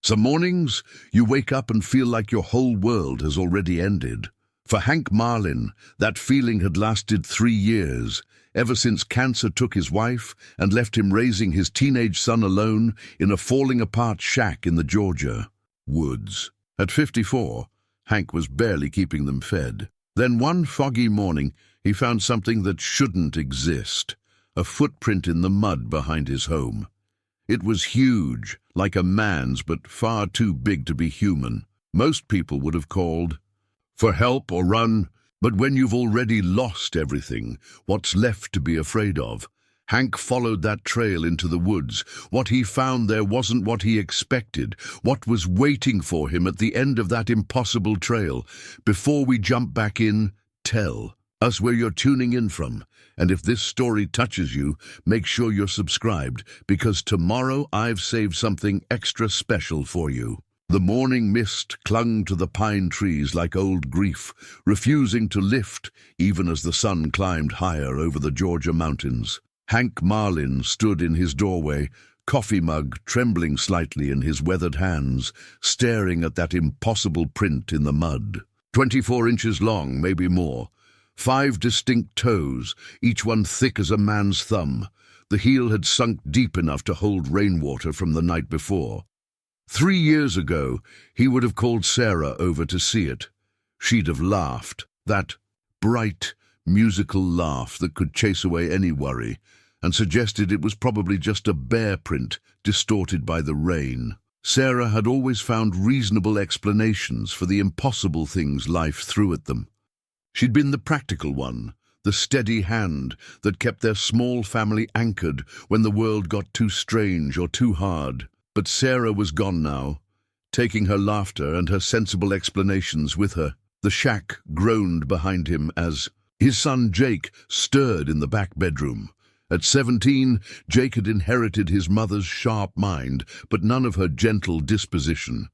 Some mornings, you wake up and feel like your whole world has already ended. For Hank Marlin, that feeling had lasted 3 years, ever since cancer took his wife and left him raising his teenage son alone in a falling-apart shack in the Georgia woods. At 54, Hank was barely keeping them fed. Then one foggy morning, he found something that shouldn't exist, a footprint in the mud behind his home. It was huge, like a man's, but far too big to be human. Most people would have called for help or run, but when you've already lost everything, what's left to be afraid of? Hank followed that trail into the woods. What he found there wasn't what he expected, what was waiting for him at the end of that impossible trail. Before we jump back in, tell us where you're tuning in from. And if this story touches you, make sure you're subscribed, because tomorrow I've saved something extra special for you. The morning mist clung to the pine trees like old grief, refusing to lift even as the sun climbed higher over the Georgia mountains. Hank Marlin stood in his doorway, coffee mug trembling slightly in his weathered hands, staring at that impossible print in the mud. 24 inches long, maybe more. 5 distinct toes, each one thick as a man's thumb. The heel had sunk deep enough to hold rainwater from the night before. 3 years ago, he would have called Sarah over to see it. She'd have laughed, that bright, musical laugh that could chase away any worry, and suggested it was probably just a bear print distorted by the rain. Sarah had always found reasonable explanations for the impossible things life threw at them. She'd been the practical one, the steady hand that kept their small family anchored when the world got too strange or too hard. But Sarah was gone now, taking her laughter and her sensible explanations with her. The shack groaned behind him as his son Jake stirred in the back bedroom. At 17, Jake had inherited his mother's sharp mind, but none of her gentle disposition.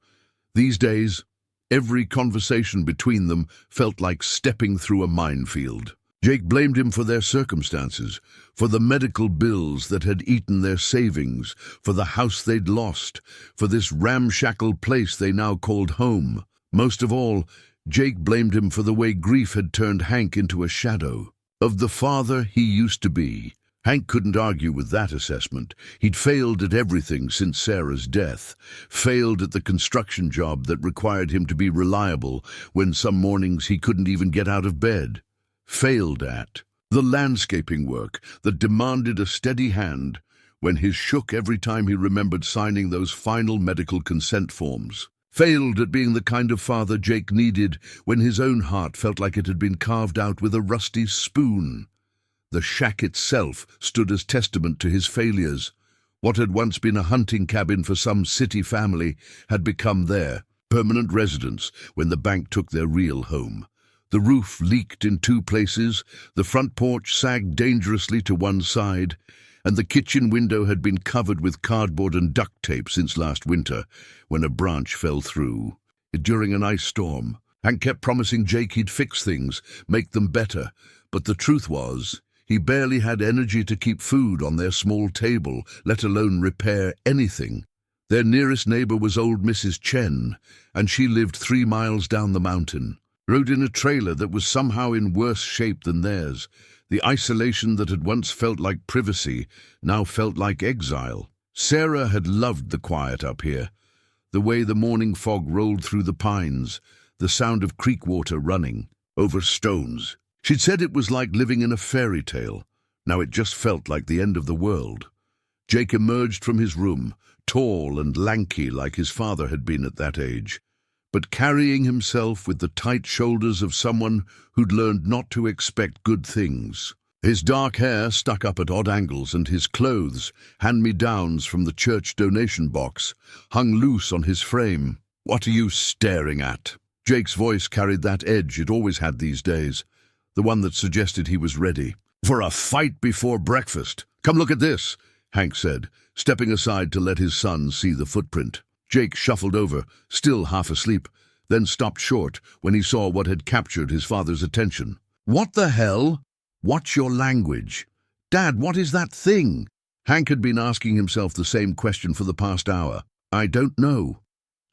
These days, every conversation between them felt like stepping through a minefield. Jake blamed him for their circumstances, for the medical bills that had eaten their savings, for the house they'd lost, for this ramshackle place they now called home. Most of all, Jake blamed him for the way grief had turned Hank into a shadow of the father he used to be. Hank couldn't argue with that assessment. He'd failed at everything since Sarah's death, failed at the construction job that required him to be reliable when some mornings he couldn't even get out of bed, failed at the landscaping work that demanded a steady hand when his shook every time he remembered signing those final medical consent forms, failed at being the kind of father Jake needed when his own heart felt like it had been carved out with a rusty spoon. The shack itself stood as testament to his failures. What had once been a hunting cabin for some city family had become their permanent residence when the bank took their real home. The roof leaked in 2 places, the front porch sagged dangerously to one side, and the kitchen window had been covered with cardboard and duct tape since last winter, when a branch fell through. During an ice storm, Hank kept promising Jake he'd fix things, make them better, but the truth was, he barely had energy to keep food on their small table, let alone repair anything. Their nearest neighbor was old Mrs. Chen, and she lived 3 miles down the mountain. Rode in a trailer that was somehow in worse shape than theirs. The isolation that had once felt like privacy now felt like exile. Sarah had loved the quiet up here, the way the morning fog rolled through the pines, the sound of creek water running over stones. She'd said it was like living in a fairy tale. Now it just felt like the end of the world. Jake emerged from his room, tall and lanky like his father had been at that age, but carrying himself with the tight shoulders of someone who'd learned not to expect good things. His dark hair stuck up at odd angles, and his clothes, hand-me-downs from the church donation box, hung loose on his frame. "What are you staring at?" Jake's voice carried that edge it always had these days, the one that suggested he was ready for a fight before breakfast. "Come look at this," Hank said, stepping aside to let his son see the footprint. Jake shuffled over, still half asleep, then stopped short when he saw what had captured his father's attention. "What the hell? Watch your language. Dad, what is that thing?" Hank had been asking himself the same question for the past hour. "I don't know."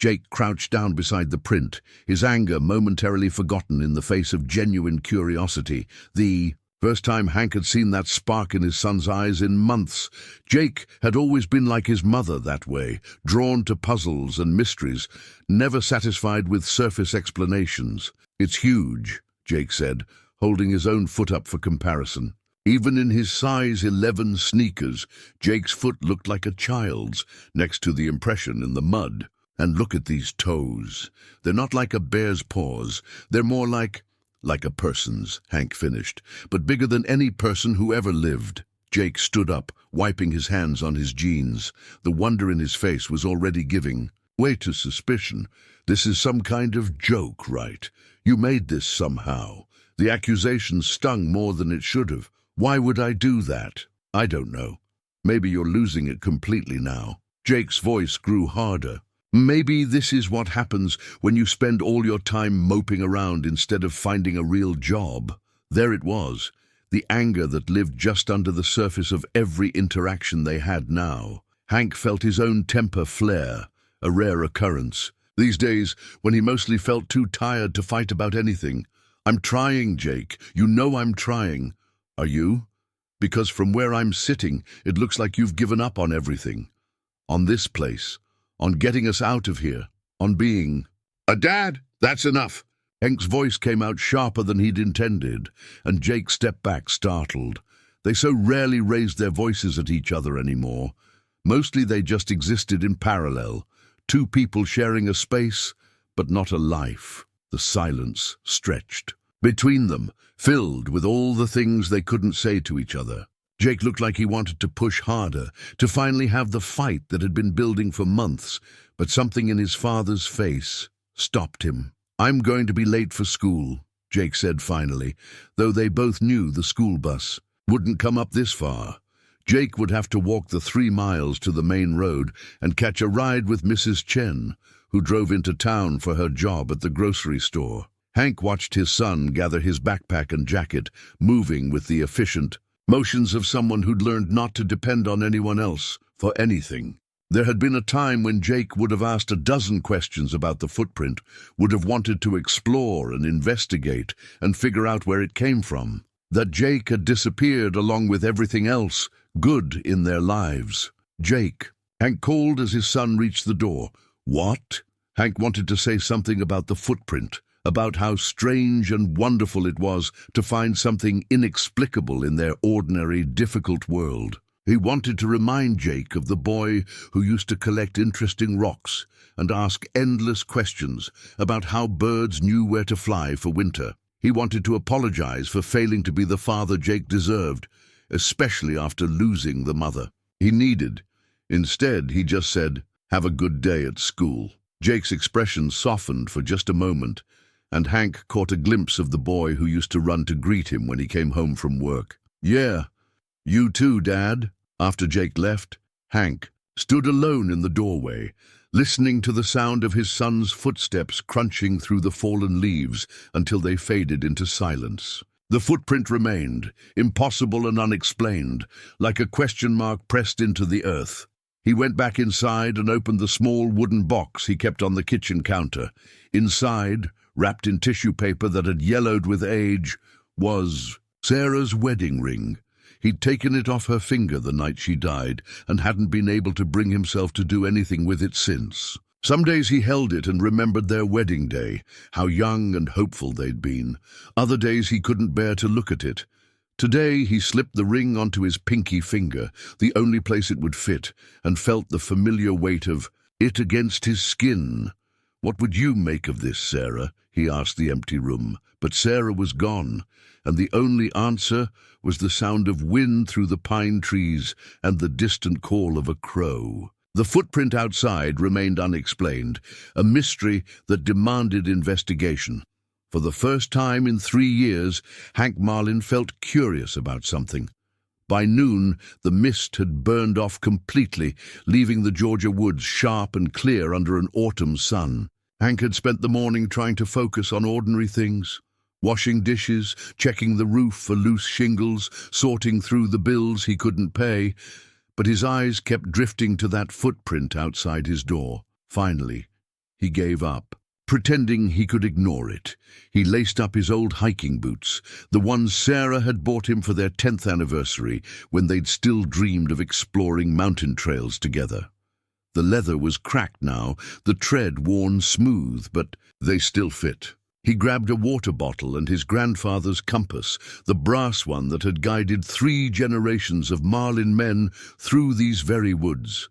Jake crouched down beside the print, his anger momentarily forgotten in the face of genuine curiosity. The first time Hank had seen that spark in his son's eyes in months. Jake had always been like his mother that way, drawn to puzzles and mysteries, never satisfied with surface explanations. "It's huge," Jake said, holding his own foot up for comparison. Even in his size 11 sneakers, Jake's foot looked like a child's, next to the impression in the mud. "And look at these toes. They're not like a bear's paws. They're more like a person's," Hank finished, "but bigger than any person who ever lived." Jake stood up, wiping his hands on his jeans. The wonder in his face was already giving way to suspicion. "This is some kind of joke, right? You made this somehow." The accusation stung more than it should have. "Why would I do that?" "I don't know. Maybe you're losing it completely now." Jake's voice grew harder. "Maybe this is what happens when you spend all your time moping around instead of finding a real job." There it was, the anger that lived just under the surface of every interaction they had now. Hank felt his own temper flare, a rare occurrence. These days, when he mostly felt too tired to fight about anything. "I'm trying, Jake. You know I'm trying." "Are you? Because from where I'm sitting, it looks like you've given up on everything. On this place. On getting us out of here. On being a dad." "That's enough." Hank's voice came out sharper than he'd intended, and Jake stepped back, startled. They so rarely raised their voices at each other anymore. Mostly they just existed in parallel. Two people sharing a space, but not a life. The silence stretched between them, filled with all the things they couldn't say to each other. Jake looked like he wanted to push harder, to finally have the fight that had been building for months, but something in his father's face stopped him. "I'm going to be late for school," Jake said finally, though they both knew the school bus wouldn't come up this far. Jake would have to walk the 3 miles to the main road and catch a ride with Mrs. Chen, who drove into town for her job at the grocery store. Hank watched his son gather his backpack and jacket, moving with the efficient motions of someone who'd learned not to depend on anyone else for anything. There had been a time when Jake would have asked a dozen questions about the footprint, would have wanted to explore and investigate and figure out where it came from. That Jake had disappeared along with everything else good in their lives. "Jake," Hank called as his son reached the door. "What?" Hank wanted to say something about the footprint, about how strange and wonderful it was to find something inexplicable in their ordinary, difficult world. He wanted to remind Jake of the boy who used to collect interesting rocks and ask endless questions about how birds knew where to fly for winter. He wanted to apologize for failing to be the father Jake deserved, especially after losing the mother he needed. Instead, he just said, "Have a good day at school." Jake's expression softened for just a moment, and Hank caught a glimpse of the boy who used to run to greet him when he came home from work. "Yeah, you too, Dad." After Jake left, Hank stood alone in the doorway, listening to the sound of his son's footsteps crunching through the fallen leaves until they faded into silence. The footprint remained, impossible and unexplained, like a question mark pressed into the earth. He went back inside and opened the small wooden box he kept on the kitchen counter. Inside, wrapped in tissue paper that had yellowed with age, was Sarah's wedding ring. He'd taken it off her finger the night she died and hadn't been able to bring himself to do anything with it since. Some days he held it and remembered their wedding day, how young and hopeful they'd been. Other days he couldn't bear to look at it. Today he slipped the ring onto his pinky finger, the only place it would fit, and felt the familiar weight of it against his skin. "What would you make of this, Sarah?" he asked the empty room. But Sarah was gone, and the only answer was the sound of wind through the pine trees and the distant call of a crow. The footprint outside remained unexplained, a mystery that demanded investigation. For the first time in 3 years, Hank Marlin felt curious about something. By noon, the mist had burned off completely, leaving the Georgia woods sharp and clear under an autumn sun. Hank had spent the morning trying to focus on ordinary things, washing dishes, checking the roof for loose shingles, sorting through the bills he couldn't pay, but his eyes kept drifting to that footprint outside his door. Finally, He gave up. Pretending he could ignore it, he laced up his old hiking boots, the ones Sarah had bought him for their 10th anniversary when they'd still dreamed of exploring mountain trails together. The leather was cracked now, the tread worn smooth, but they still fit. He grabbed a water bottle and his grandfather's compass, the brass one that had guided 3 generations of Marlin men through these very woods.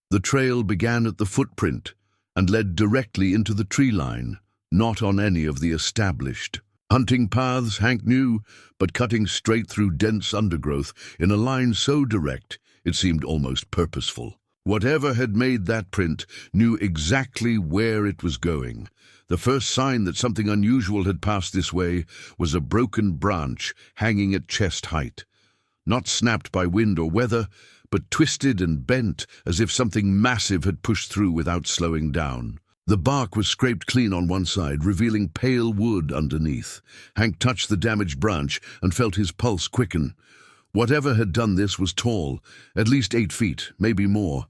The trail began at the footprint and led directly into the tree line, not on any of the established hunting paths Hank knew, but cutting straight through dense undergrowth in a line so direct it seemed almost purposeful. Whatever had made that print knew exactly where it was going. The first sign that something unusual had passed this way was a broken branch hanging at chest height. Not snapped by wind or weather, but twisted and bent as if something massive had pushed through without slowing down. The bark was scraped clean on one side, revealing pale wood underneath. Hank touched the damaged branch and felt his pulse quicken. Whatever had done this was tall, at least 8 feet, maybe more,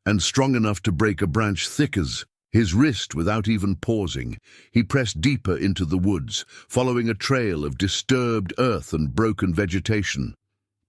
and strong enough to break a branch thick as his wrist. Without even pausing, he pressed deeper into the woods, following a trail of disturbed earth and broken vegetation.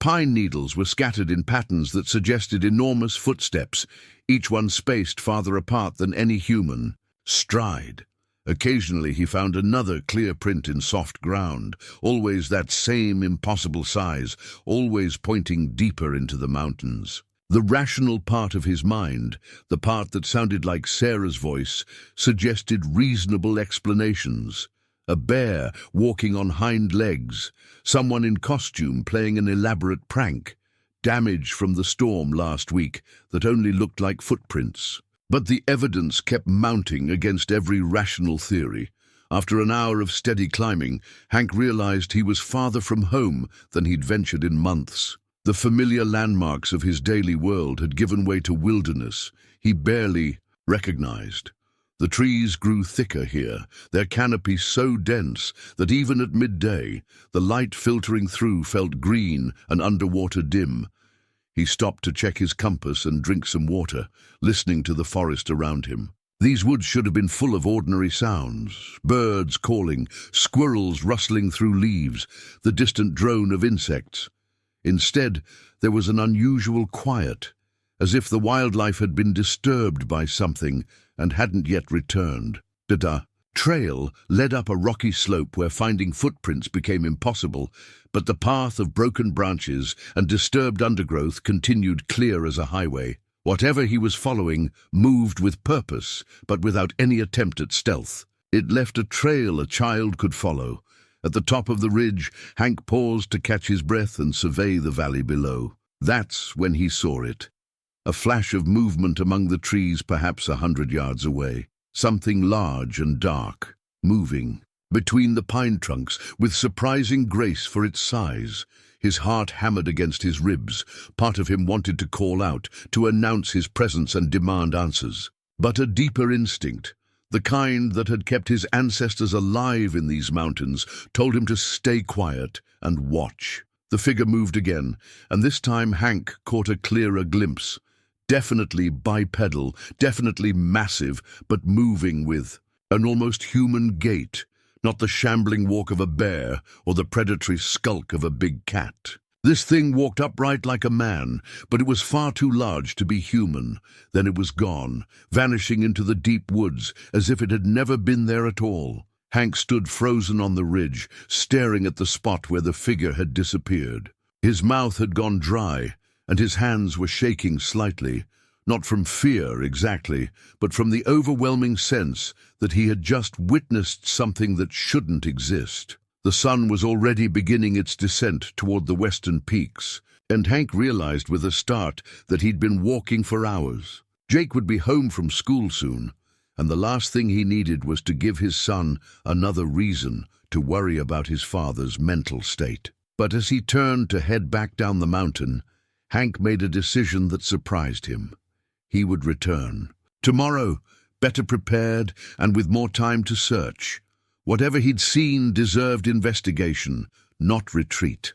Pine needles were scattered in patterns that suggested enormous footsteps, each one spaced farther apart than any human stride. Occasionally he found another clear print in soft ground, always that same impossible size, always pointing deeper into the mountains. The rational part of his mind, the part that sounded like Sarah's voice, suggested reasonable explanations. A bear walking on hind legs, someone in costume playing an elaborate prank, damage from the storm last week that only looked like footprints. But the evidence kept mounting against every rational theory. After an hour of steady climbing, Hank realized he was farther from home than he'd ventured in months. The familiar landmarks of his daily world had given way to wilderness he barely recognized. The trees grew thicker here, their canopy so dense that even at midday, the light filtering through felt green and underwater dim. He stopped to check his compass and drink some water, listening to the forest around him. These woods should have been full of ordinary sounds, birds calling, squirrels rustling through leaves, the distant drone of insects. Instead, there was an unusual quiet, as if the wildlife had been disturbed by something and hadn't yet returned. The trail led up a rocky slope where finding footprints became impossible, but the path of broken branches and disturbed undergrowth continued clear as a highway. Whatever he was following moved with purpose, but without any attempt at stealth. It left a trail a child could follow. At the top of the ridge, Hank paused to catch his breath and survey the valley below. That's when he saw it. A flash of movement among the trees perhaps 100 yards away. Something large and dark, moving between the pine trunks with surprising grace for its size. His heart hammered against his ribs. Part of him wanted to call out, to announce his presence and demand answers. But a deeper instinct, the kind that had kept his ancestors alive in these mountains, told him to stay quiet and watch. The figure moved again, and this time Hank caught a clearer glimpse. Definitely bipedal, definitely massive, but moving with an almost human gait, not the shambling walk of a bear or the predatory skulk of a big cat. This thing walked upright like a man, but it was far too large to be human. Then it was gone, vanishing into the deep woods as if it had never been there at all. Hank stood frozen on the ridge, staring at the spot where the figure had disappeared. His mouth had gone dry, and his hands were shaking slightly, not from fear exactly, but from the overwhelming sense that he had just witnessed something that shouldn't exist. The sun was already beginning its descent toward the western peaks, and Hank realized with a start that he'd been walking for hours. Jake would be home from school soon, and the last thing he needed was to give his son another reason to worry about his father's mental state. But as he turned to head back down the mountain, Hank made a decision that surprised him. He would return. Tomorrow, better prepared and with more time to search. Whatever he'd seen deserved investigation, not retreat.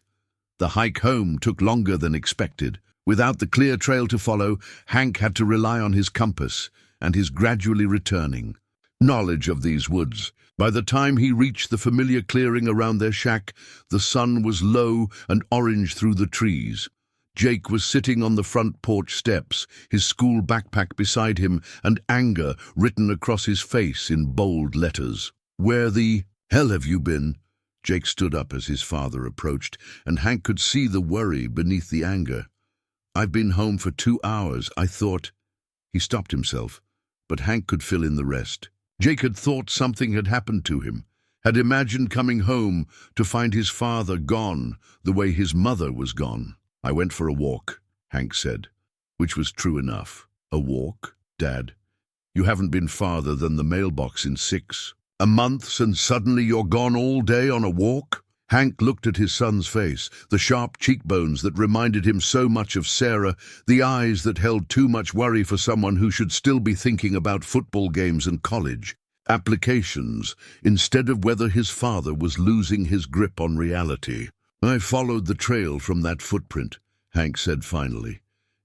The hike home took longer than expected. Without the clear trail to follow, Hank had to rely on his compass and his gradually returning. knowledge of these woods. By the time he reached the familiar clearing around their shack, the sun was low and orange through the trees. Jake was sitting on the front porch steps, his school backpack beside him, and anger written across his face in bold letters. "Where the hell have you been?" Jake stood up as his father approached, and Hank could see the worry beneath the anger. "I've been home for 2 hours. I thought—" He stopped himself, but Hank could fill in the rest. Jake had thought something had happened to him, had imagined coming home to find his father gone the way his mother was gone. "I went for a walk," Hank said, which was true enough. "A walk, Dad? You haven't been farther than the mailbox in 6 months, and suddenly you're gone all day on a walk?" Hank looked at his son's face, the sharp cheekbones that reminded him so much of Sarah, the eyes that held too much worry for someone who should still be thinking about football games and college applications, instead of whether his father was losing his grip on reality. "I followed the trail from that footprint," Hank said finally.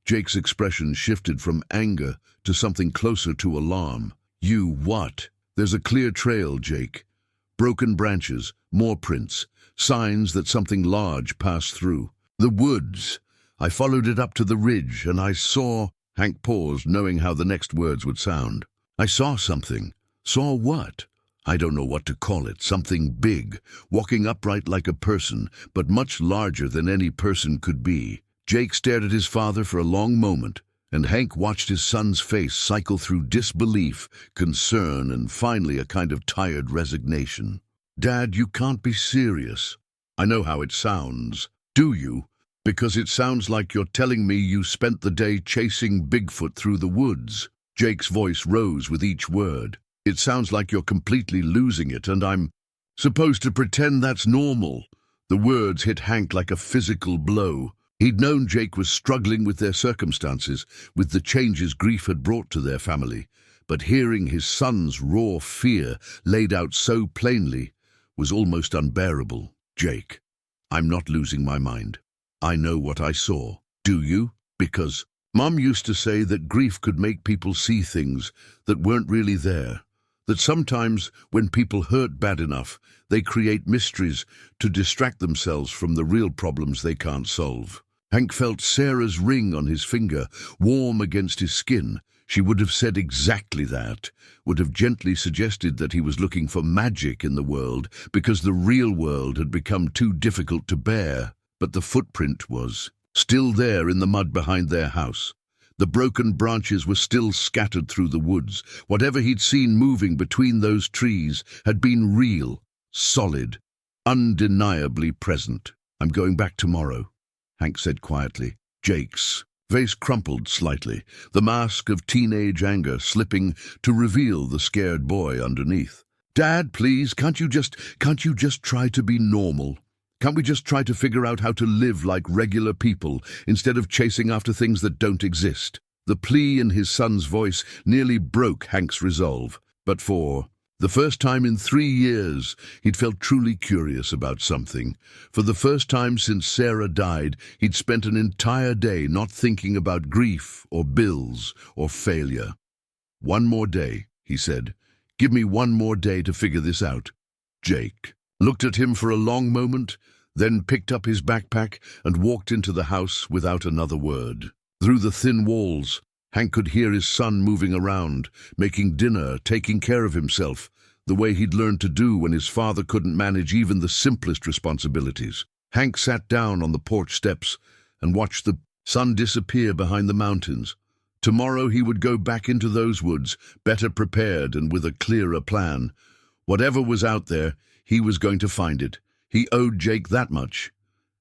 Jake's expression shifted from anger to something closer to alarm. "You what?" "There's a clear trail, Jake. Broken branches, more prints, signs that something large passed through. The woods. I followed it up to the ridge, and I saw—" Hank paused, knowing how the next words would sound. "I saw something." "Saw what?" "I don't know what to call it. Something big, walking upright like a person, but much larger than any person could be." Jake stared at his father for a long moment, and Hank watched his son's face cycle through disbelief, concern, and finally a kind of tired resignation. "Dad, you can't be serious." "I know how it sounds." "Do you? Because it sounds like you're telling me you spent the day chasing Bigfoot through the woods." Jake's voice rose with each word. "It sounds like you're completely losing it, and I'm supposed to pretend that's normal." The words hit Hank like a physical blow. He'd known Jake was struggling with their circumstances, with the changes grief had brought to their family, but hearing his son's raw fear laid out so plainly was almost unbearable. "Jake, I'm not losing my mind. I know what I saw." "Do you?" "Because Mom used to say that grief could make people see things that weren't really there. That sometimes when people hurt bad enough, they create mysteries to distract themselves from the real problems they can't solve." Hank felt Sarah's ring on his finger, warm against his skin. She would have said exactly that, would have gently suggested that he was looking for magic in the world because the real world had become too difficult to bear. But the footprint was still there in the mud behind their house. The broken branches were still scattered through the woods. Whatever he'd seen moving between those trees had been real, solid, undeniably present. "I'm going back tomorrow," Hank said quietly. Jake's face crumpled slightly, the mask of teenage anger slipping to reveal the scared boy underneath. "Dad, please, can't you just try to be normal? Can't we just try to figure out how to live like regular people instead of chasing after things that don't exist?" The plea in his son's voice nearly broke Hank's resolve, but for the first time in 3 years, he'd felt truly curious about something. For the first time since Sarah died, he'd spent an entire day not thinking about grief or bills or failure. "One more day," he said. "Give me one more day to figure this out." Jake looked at him for a long moment, then picked up his backpack and walked into the house without another word. Through the thin walls, Hank could hear his son moving around, making dinner, taking care of himself, the way he'd learned to do when his father couldn't manage even the simplest responsibilities. Hank sat down on the porch steps and watched the sun disappear behind the mountains. Tomorrow he would go back into those woods, better prepared and with a clearer plan. Whatever was out there, he was going to find it. He owed Jake that much.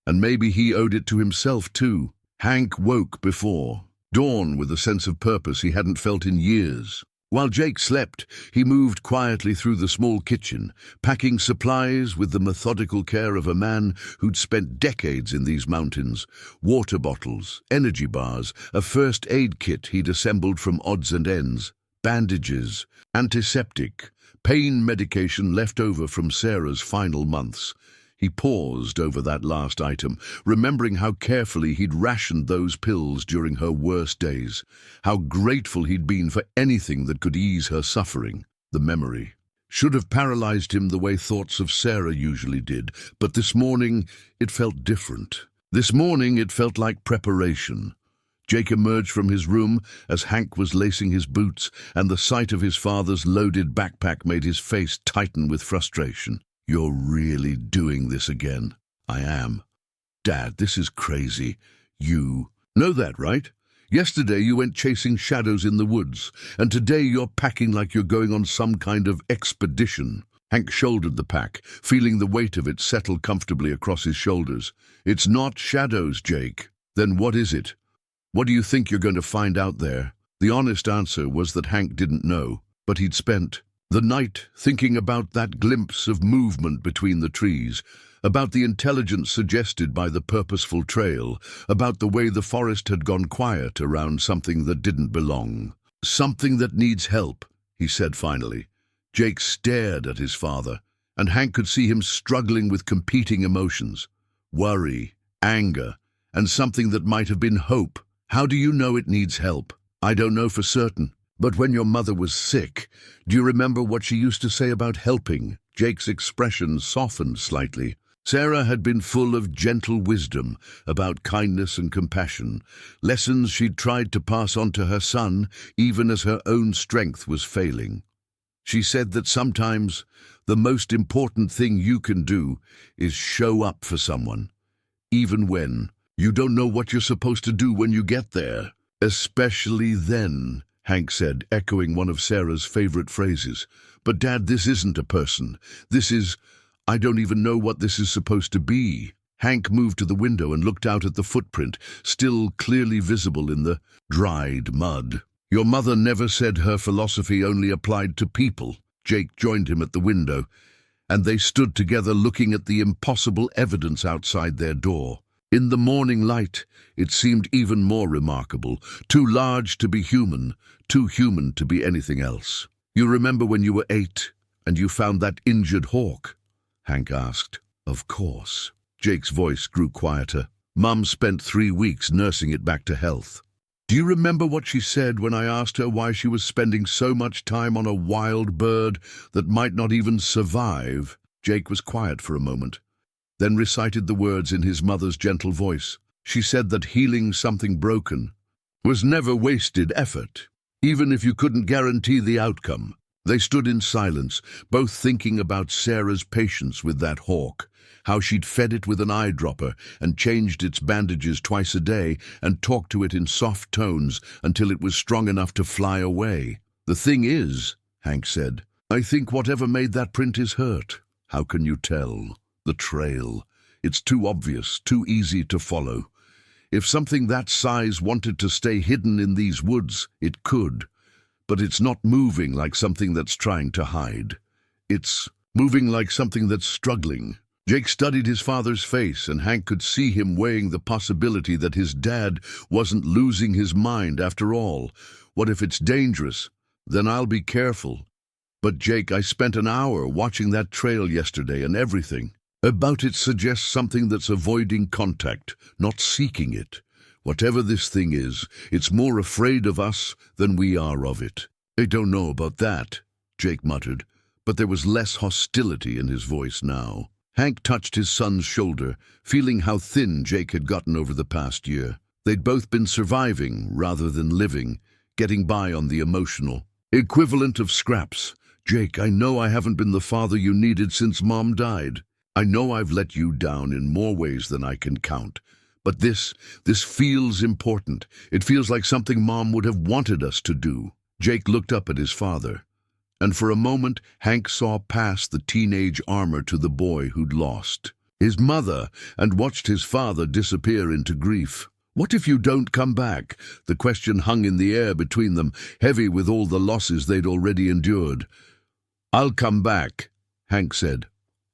And maybe he owed it to himself too. Hank woke before dawn with a sense of purpose he hadn't felt in years. While Jake slept, he moved quietly through the small kitchen, packing supplies with the methodical care of a man who'd spent decades in these mountains. Water bottles, energy bars, a first aid kit he'd assembled from odds and ends, bandages, antiseptic, pain medication left over from Sarah's final months. He paused over that last item, remembering how carefully he'd rationed those pills during her worst days, how grateful he'd been for anything that could ease her suffering. the memory. Should have paralyzed him the way thoughts of Sarah usually did, but this morning it felt different. This morning it felt like preparation. Jake emerged from his room as Hank was lacing his boots, and the sight of his father's loaded backpack made his face tighten with frustration. "You're really doing this again?" "I am." "Dad, this is crazy. You know that, right? Yesterday you went chasing shadows in the woods, and today you're packing like you're going on some kind of expedition." Hank shouldered the pack, feeling the weight of it settle comfortably across his shoulders. "It's not shadows, Jake." "Then what is it? What do you think you're going to find out there?" The honest answer was that Hank didn't know, but he'd spent the night thinking about that glimpse of movement between the trees, about the intelligence suggested by the purposeful trail, about the way the forest had gone quiet around something that didn't belong. "Something that needs help," he said finally. Jake stared at his father, and Hank could see him struggling with competing emotions: worry, anger, and something that might have been hope. "How do you know it needs help?" "I don't know for certain. But when your mother was sick, do you remember what she used to say about helping?" Jake's expression softened slightly. Sarah had been full of gentle wisdom about kindness and compassion, lessons she'd tried to pass on to her son even as her own strength was failing. She said that sometimes the most important thing you can do is show up for someone, even when you don't know what you're supposed to do when you get there. "Especially then," Hank said, echoing one of Sarah's favorite phrases. "But Dad, this isn't a person. This is... I don't even know what this is supposed to be." Hank moved to the window and looked out at the footprint, still clearly visible in the dried mud. "Your mother never said her philosophy only applied to people." Jake joined him at the window, and they stood together looking at the impossible evidence outside their door. In the morning light, it seemed even more remarkable, too large to be human, too human to be anything else. "You remember when you were 8 and you found that injured hawk?" Hank asked. "Of course." Jake's voice grew quieter. "Mum spent 3 weeks nursing it back to health. Do you remember what she said when I asked her why she was spending so much time on a wild bird that might not even survive?" Jake was quiet for a moment, then recited the words in his mother's gentle voice. "She said that healing something broken was never wasted effort, even if you couldn't guarantee the outcome." They stood in silence, both thinking about Sarah's patience with that hawk, how she'd fed it with an eyedropper and changed its bandages twice a day and talked to it in soft tones until it was strong enough to fly away. "The thing is," Hank said, "I think whatever made that print is hurt." "How can you tell?" "The trail. It's too obvious, too easy to follow. If something that size wanted to stay hidden in these woods, it could. But it's not moving like something that's trying to hide. It's moving like something that's struggling." Jake studied his father's face, and Hank could see him weighing the possibility that his dad wasn't losing his mind after all. "What if it's dangerous? Then I'll be careful." "But Jake, I spent an hour watching that trail yesterday, and everything about it suggests something that's avoiding contact, not seeking it. Whatever this thing is, it's more afraid of us than we are of it." "I don't know about that," Jake muttered, but there was less hostility in his voice now. Hank touched his son's shoulder, feeling how thin Jake had gotten over the past year. They'd both been surviving rather than living, getting by on the emotional equivalent of scraps. "Jake, I know I haven't been the father you needed since Mom died. I know I've let you down in more ways than I can count. But this feels important. It feels like something Mom would have wanted us to do." Jake looked up at his father, and for a moment Hank saw past the teenage armor to the boy who'd lost his mother and watched his father disappear into grief. "What if you don't come back?" The question hung in the air between them, heavy with all the losses they'd already endured. "I'll come back," Hank said.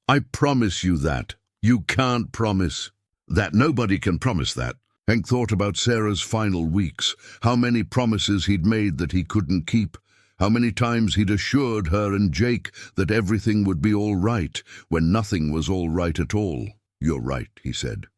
"I promise you that." "You can't promise that." "Nobody can promise that." Hank thought about Sarah's final weeks, how many promises he'd made that he couldn't keep, how many times he'd assured her and Jake that everything would be all right when nothing was all right at all. "You're right," he said.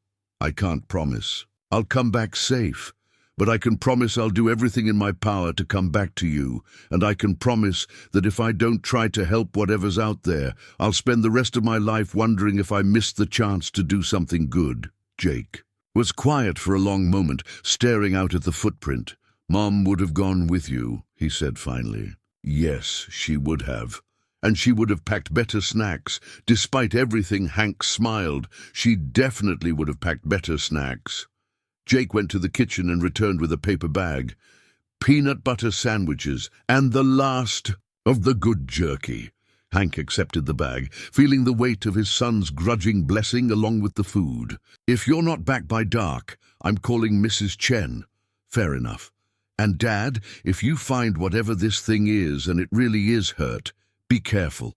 "I can't promise. I'll come back safe, But I can promise I'll do everything in my power to come back to you, and I can promise that if I don't try to help whatever's out there, I'll spend the rest of my life wondering if I missed the chance to do something good. Jake was quiet for a long moment, staring out at the footprint. Mom would have gone with you, he said finally. Yes, she would have. And she would have packed better snacks. Despite everything, Hank smiled. She definitely would have packed better snacks. Jake went to the kitchen and returned with a paper bag. Peanut butter sandwiches, and the last of the good jerky. Hank accepted the bag, feeling the weight of his son's grudging blessing along with the food. If you're not back by dark, I'm calling Mrs. Chen. Fair enough. And Dad, if you find whatever this thing is and it really is hurt, be careful.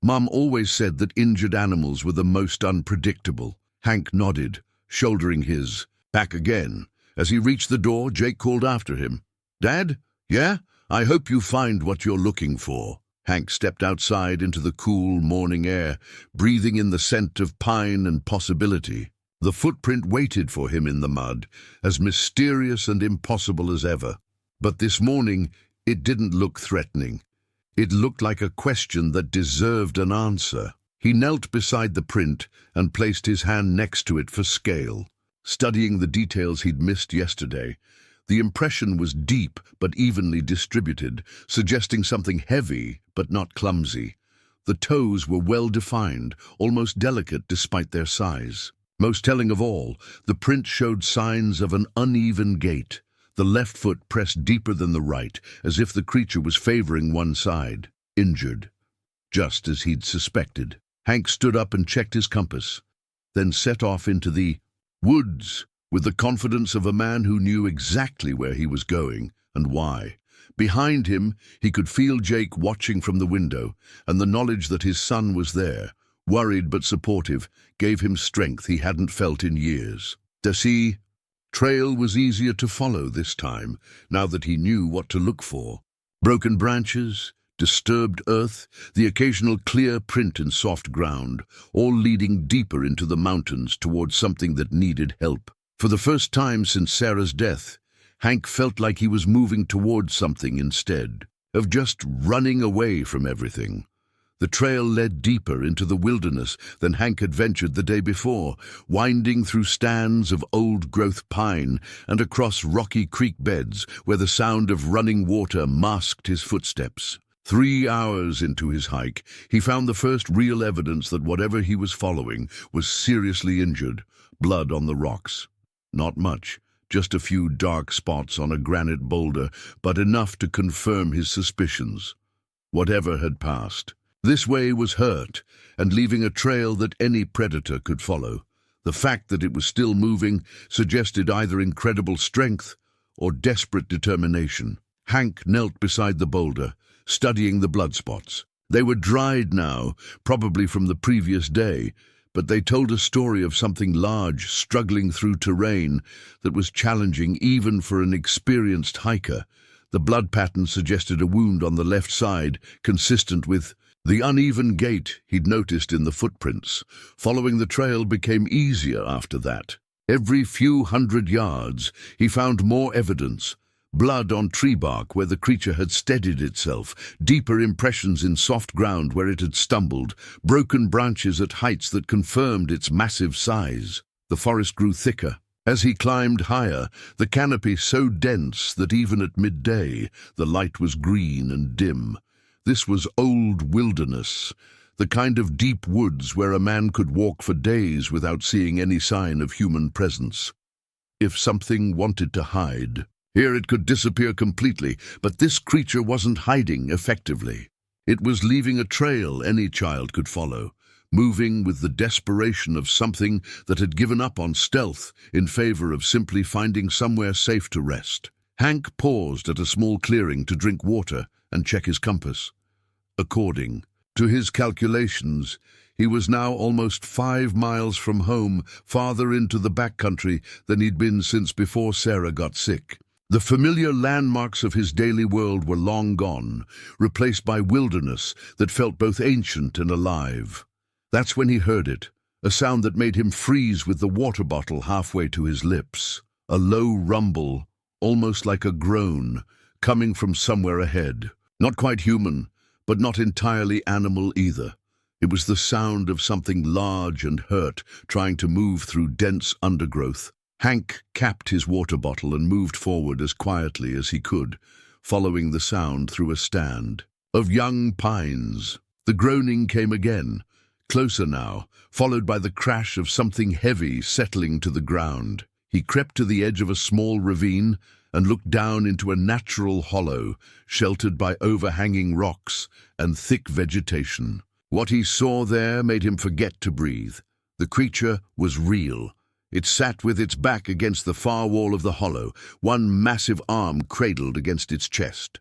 Mum always said that injured animals were the most unpredictable. Hank nodded, shouldering his back again. As he reached the door, Jake called after him. Dad? Yeah? I hope you find what you're looking for. Hank stepped outside into the cool morning air, breathing in the scent of pine and possibility. The footprint waited for him in the mud, as mysterious and impossible as ever. But this morning, it didn't look threatening. It looked like a question that deserved an answer. He knelt beside the print and placed his hand next to it for scale. Studying the details he'd missed yesterday, the impression was deep but evenly distributed, suggesting something heavy but not clumsy. The toes were well defined, almost delicate despite their size. Most telling of all, the print showed signs of an uneven gait. The left foot pressed deeper than the right, as if the creature was favoring one side. Injured. Just as he'd suspected. Hank stood up and checked his compass, then set off into the woods with the confidence of a man who knew exactly where he was going and why. Behind him, he could feel Jake watching from the window, and the knowledge that his son was there, worried but supportive, gave him strength he hadn't felt in years. The trail was easier to follow this time, now that he knew what to look for. Broken branches, disturbed earth, the occasional clear print in soft ground, all leading deeper into the mountains towards something that needed help. For the first time since Sarah's death, Hank felt like he was moving towards something instead of just running away from everything. The trail led deeper into the wilderness than Hank had ventured the day before, winding through stands of old-growth pine and across rocky creek beds where the sound of running water masked his footsteps. 3 hours into his hike, he found the first real evidence that whatever he was following was seriously injured. Blood on the rocks. Not much, just a few dark spots on a granite boulder, but enough to confirm his suspicions. Whatever had passed. This way was hurt, and leaving a trail that any predator could follow. The fact that it was still moving suggested either incredible strength or desperate determination. Hank knelt beside the boulder, studying the blood spots. They were dried now, probably from the previous day, but they told a story of something large struggling through terrain that was challenging even for an experienced hiker. The blood pattern suggested a wound on the left side, consistent with the uneven gait he'd noticed in the footprints. Following the trail became easier after that. Every few hundred yards, he found more evidence. Blood on tree bark where the creature had steadied itself, deeper impressions in soft ground where it had stumbled, broken branches at heights that confirmed its massive size. The forest grew thicker. As he climbed higher, the canopy so dense that even at midday, the light was green and dim. This was old wilderness, the kind of deep woods where a man could walk for days without seeing any sign of human presence. If something wanted to hide, here it could disappear completely, but this creature wasn't hiding effectively. It was leaving a trail any child could follow, moving with the desperation of something that had given up on stealth in favor of simply finding somewhere safe to rest. Hank paused at a small clearing to drink water and check his compass. According to his calculations, he was now almost 5 miles from home, farther into the backcountry than he'd been since before Sarah got sick. The familiar landmarks of his daily world were long gone, replaced by wilderness that felt both ancient and alive. That's when he heard it, a sound that made him freeze with the water bottle halfway to his lips. A low rumble, almost like a groan, coming from somewhere ahead. Not quite human, but not entirely animal either. It was the sound of something large and hurt trying to move through dense undergrowth. Hank capped his water bottle and moved forward as quietly as he could, following the sound through a stand of young pines. The groaning came again, closer now, followed by the crash of something heavy settling to the ground. He crept to the edge of a small ravine and looked down into a natural hollow, sheltered by overhanging rocks and thick vegetation. What he saw there made him forget to breathe. The creature was real. It sat with its back against the far wall of the hollow, one massive arm cradled against its chest.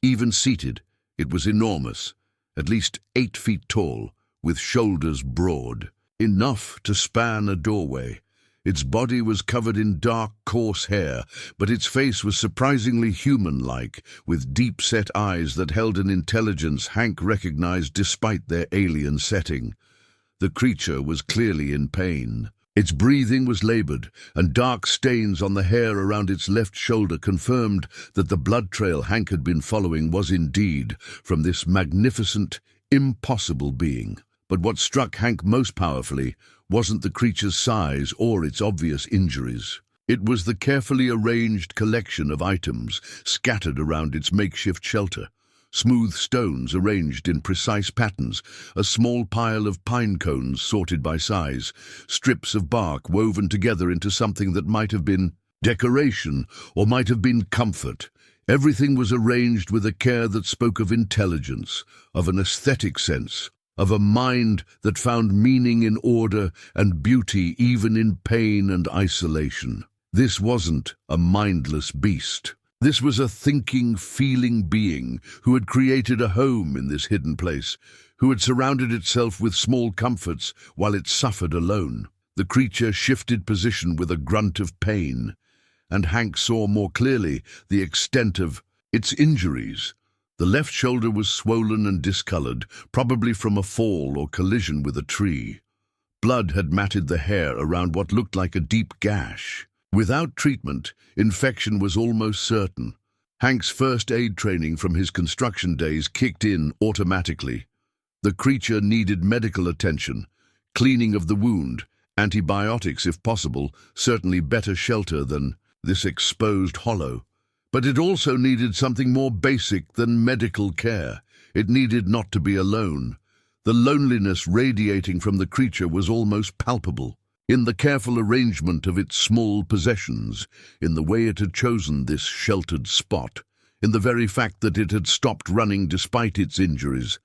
Even seated, it was enormous, at least 8 feet tall, with shoulders broad, enough to span a doorway. Its body was covered in dark, coarse hair, but its face was surprisingly human-like, with deep-set eyes that held an intelligence Hank recognized despite their alien setting. The creature was clearly in pain. Its breathing was labored, and dark stains on the hair around its left shoulder confirmed that the blood trail Hank had been following was indeed from this magnificent, impossible being. But what struck Hank most powerfully wasn't the creature's size or its obvious injuries. It was the carefully arranged collection of items scattered around its makeshift shelter. Smooth stones arranged in precise patterns, a small pile of pine cones sorted by size, strips of bark woven together into something that might have been decoration or might have been comfort. Everything was arranged with a care that spoke of intelligence, of an aesthetic sense, of a mind that found meaning in order and beauty even in pain and isolation. This wasn't a mindless beast. This was a thinking, feeling being who had created a home in this hidden place, who had surrounded itself with small comforts while it suffered alone. The creature shifted position with a grunt of pain, and Hank saw more clearly the extent of its injuries. The left shoulder was swollen and discolored, probably from a fall or collision with a tree. Blood had matted the hair around what looked like a deep gash. Without treatment, infection was almost certain. Hank's first aid training from his construction days kicked in automatically. The creature needed medical attention, cleaning of the wound, antibiotics if possible, certainly better shelter than this exposed hollow. But it also needed something more basic than medical care. It needed not to be alone. The loneliness radiating from the creature was almost palpable. In the careful arrangement of its small possessions, in the way it had chosen this sheltered spot, in the very fact that it had stopped running despite its injuries,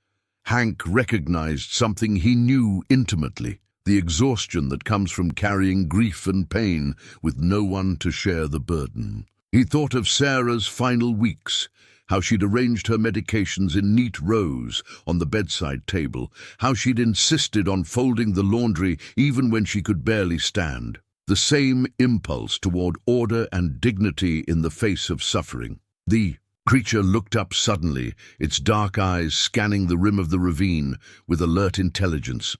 Hank recognized something he knew intimately, the exhaustion that comes from carrying grief and pain with no one to share the burden. He thought of Sarah's final weeks, how she'd arranged her medications in neat rows on the bedside table, how she'd insisted on folding the laundry even when she could barely stand. The same impulse toward order and dignity in the face of suffering. The creature looked up suddenly, its dark eyes scanning the rim of the ravine with alert intelligence.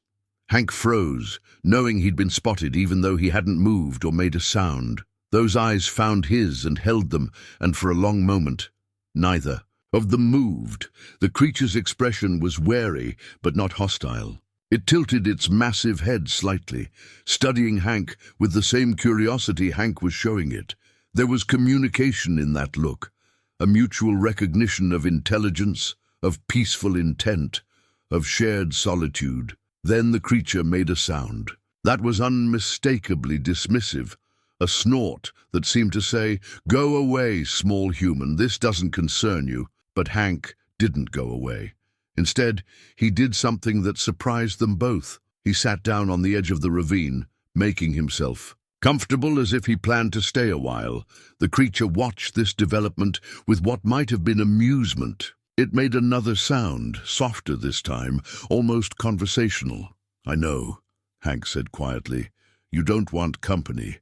Hank froze, knowing he'd been spotted even though he hadn't moved or made a sound. Those eyes found his and held them, and for a long moment, neither of them moved. The creature's expression was wary, but not hostile. It tilted its massive head slightly, studying Hank with the same curiosity Hank was showing it. There was communication in that look, a mutual recognition of intelligence, of peaceful intent, of shared solitude. Then the creature made a sound. That was unmistakably dismissive, a snort that seemed to say, "Go away, small human, this doesn't concern you." But Hank didn't go away. Instead, he did something that surprised them both. He sat down on the edge of the ravine, making himself comfortable as if he planned to stay a while. The creature watched this development with what might have been amusement. It made another sound, softer this time, almost conversational. "I know," Hank said quietly. "You don't want company.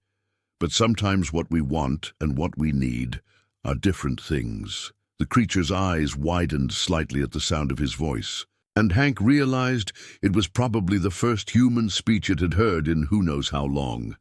But sometimes what we want and what we need are different things." The creature's eyes widened slightly at the sound of his voice, and Hank realized it was probably the first human speech it had heard in who knows how long.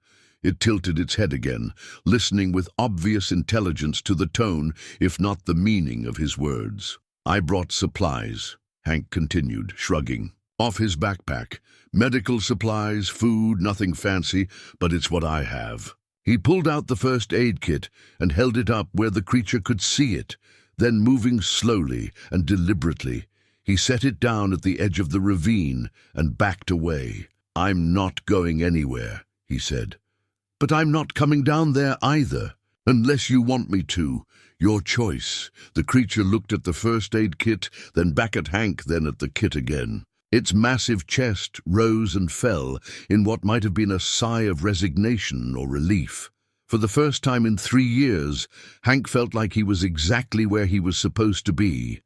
It tilted its head again, listening with obvious intelligence to the tone, if not the meaning, of his words. "I brought supplies," Hank continued, shrugging. "Off his backpack. Medical supplies, food, nothing fancy, but it's what I have." He pulled out the first aid kit and held it up where the creature could see it. Then, moving slowly and deliberately, he set it down at the edge of the ravine and backed away. "I'm not going anywhere," he said. "But I'm not coming down there either, unless you want me to. Your choice." The creature looked at the first aid kit, then back at Hank, then at the kit again. Its massive chest rose and fell in what might have been a sigh of resignation or relief. For the first time in 3 years, Hank felt like he was exactly where he was supposed to be.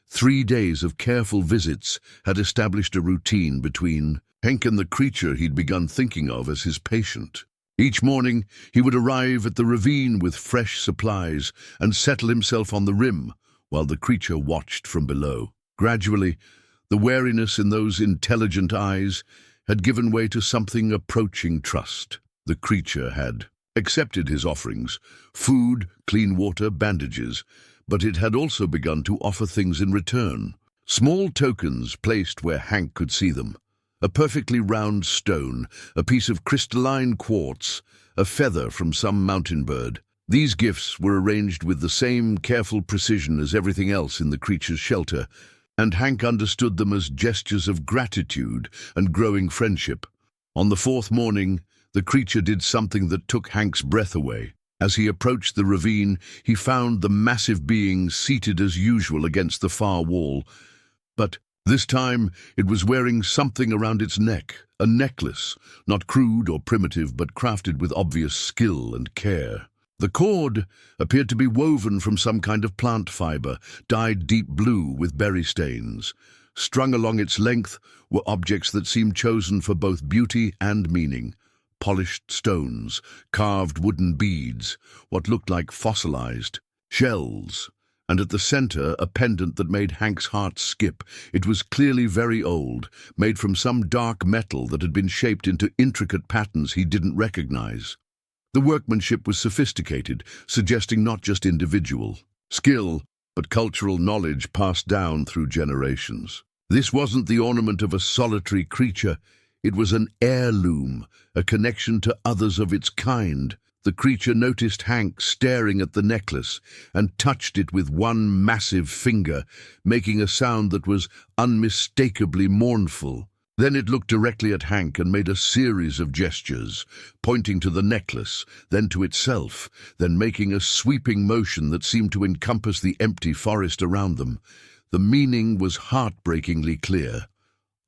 3 days of careful visits had established a routine between Hank and the creature he'd begun thinking of as his patient. Each morning, he would arrive at the ravine with fresh supplies and settle himself on the rim, while the creature watched from below. Gradually, the wariness in those intelligent eyes had given way to something approaching trust. The creature had accepted his offerings: food, clean water, bandages, but it had also begun to offer things in return. Small tokens placed where Hank could see them. A perfectly round stone, a piece of crystalline quartz, a feather from some mountain bird. These gifts were arranged with the same careful precision as everything else in the creature's shelter, and Hank understood them as gestures of gratitude and growing friendship. On the 4th morning, the creature did something that took Hank's breath away. As he approached the ravine, he found the massive being seated as usual against the far wall. But this time, it was wearing something around its neck, a necklace, not crude or primitive, but crafted with obvious skill and care. The cord appeared to be woven from some kind of plant fiber, dyed deep blue with berry stains. Strung along its length were objects that seemed chosen for both beauty and meaning. Polished stones, carved wooden beads, what looked like fossilized shells, and at the center a pendant that made Hank's heart skip. It was clearly very old, made from some dark metal that had been shaped into intricate patterns he didn't recognize. The workmanship was sophisticated, suggesting not just individual skill, but cultural knowledge passed down through generations. This wasn't the ornament of a solitary creature. It was an heirloom, a connection to others of its kind. The creature noticed Hank staring at the necklace and touched it with one massive finger, making a sound that was unmistakably mournful. Then it looked directly at Hank and made a series of gestures, pointing to the necklace, then to itself, then making a sweeping motion that seemed to encompass the empty forest around them. The meaning was heartbreakingly clear.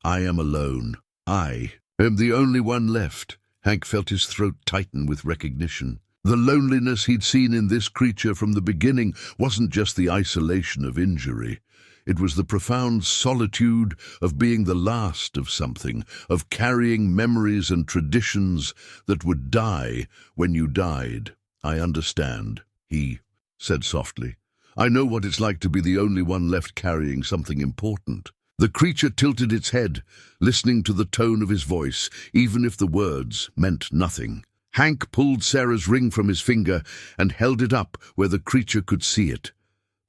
"I am alone. I am the only one left." Hank felt his throat tighten with recognition. The loneliness he'd seen in this creature from the beginning wasn't just the isolation of injury. It was the profound solitude of being the last of something, of carrying memories and traditions that would die when you died. "I understand," he said softly. "I know what it's like to be the only one left carrying something important." The creature tilted its head, listening to the tone of his voice, even if the words meant nothing. Hank pulled Sarah's ring from his finger and held it up where the creature could see it.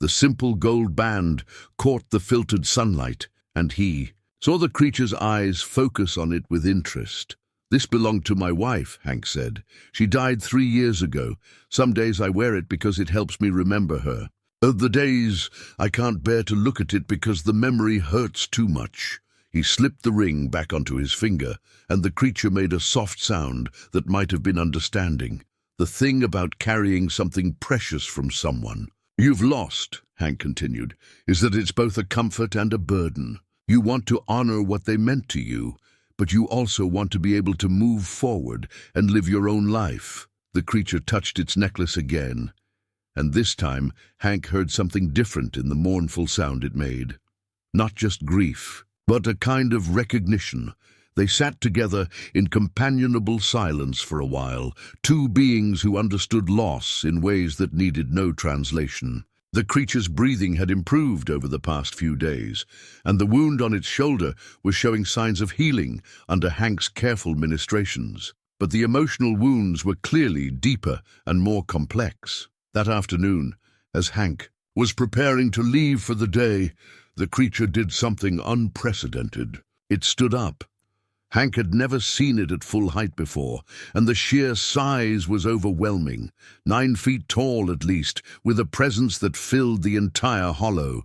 The simple gold band caught the filtered sunlight, and he saw the creature's eyes focus on it with interest. "This belonged to my wife," Hank said. "She died 3 years ago. Some days I wear it because it helps me remember her. The days I can't bear to look at it because the memory hurts too much." He slipped the ring back onto his finger, and the creature made a soft sound that might have been understanding. "The thing about carrying something precious from someone you've lost," Hank continued, "is that it's both a comfort and a burden. You want to honor what they meant to you, but you also want to be able to move forward and live your own life." The creature touched its necklace again, and this time Hank heard something different in the mournful sound it made. Not just grief, but a kind of recognition. They sat together in companionable silence for a while, two beings who understood loss in ways that needed no translation. The creature's breathing had improved over the past few days, and the wound on its shoulder was showing signs of healing under Hank's careful ministrations. but the emotional wounds were clearly deeper and more complex. That afternoon, as Hank was preparing to leave for the day, the creature did something unprecedented. It stood up. Hank had never seen it at full height before, and the sheer size was overwhelming. 9 feet tall at least, with a presence that filled the entire hollow.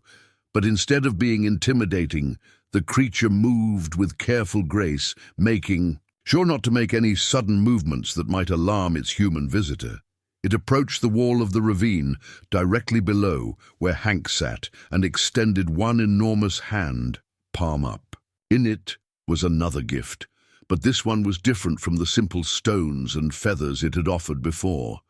But instead of being intimidating, the creature moved with careful grace, making sure not to make any sudden movements that might alarm its human visitor. It approached the wall of the ravine, directly below where Hank sat, and extended one enormous hand, palm up. In it was another gift, but this one was different from the simple stones and feathers it had offered before.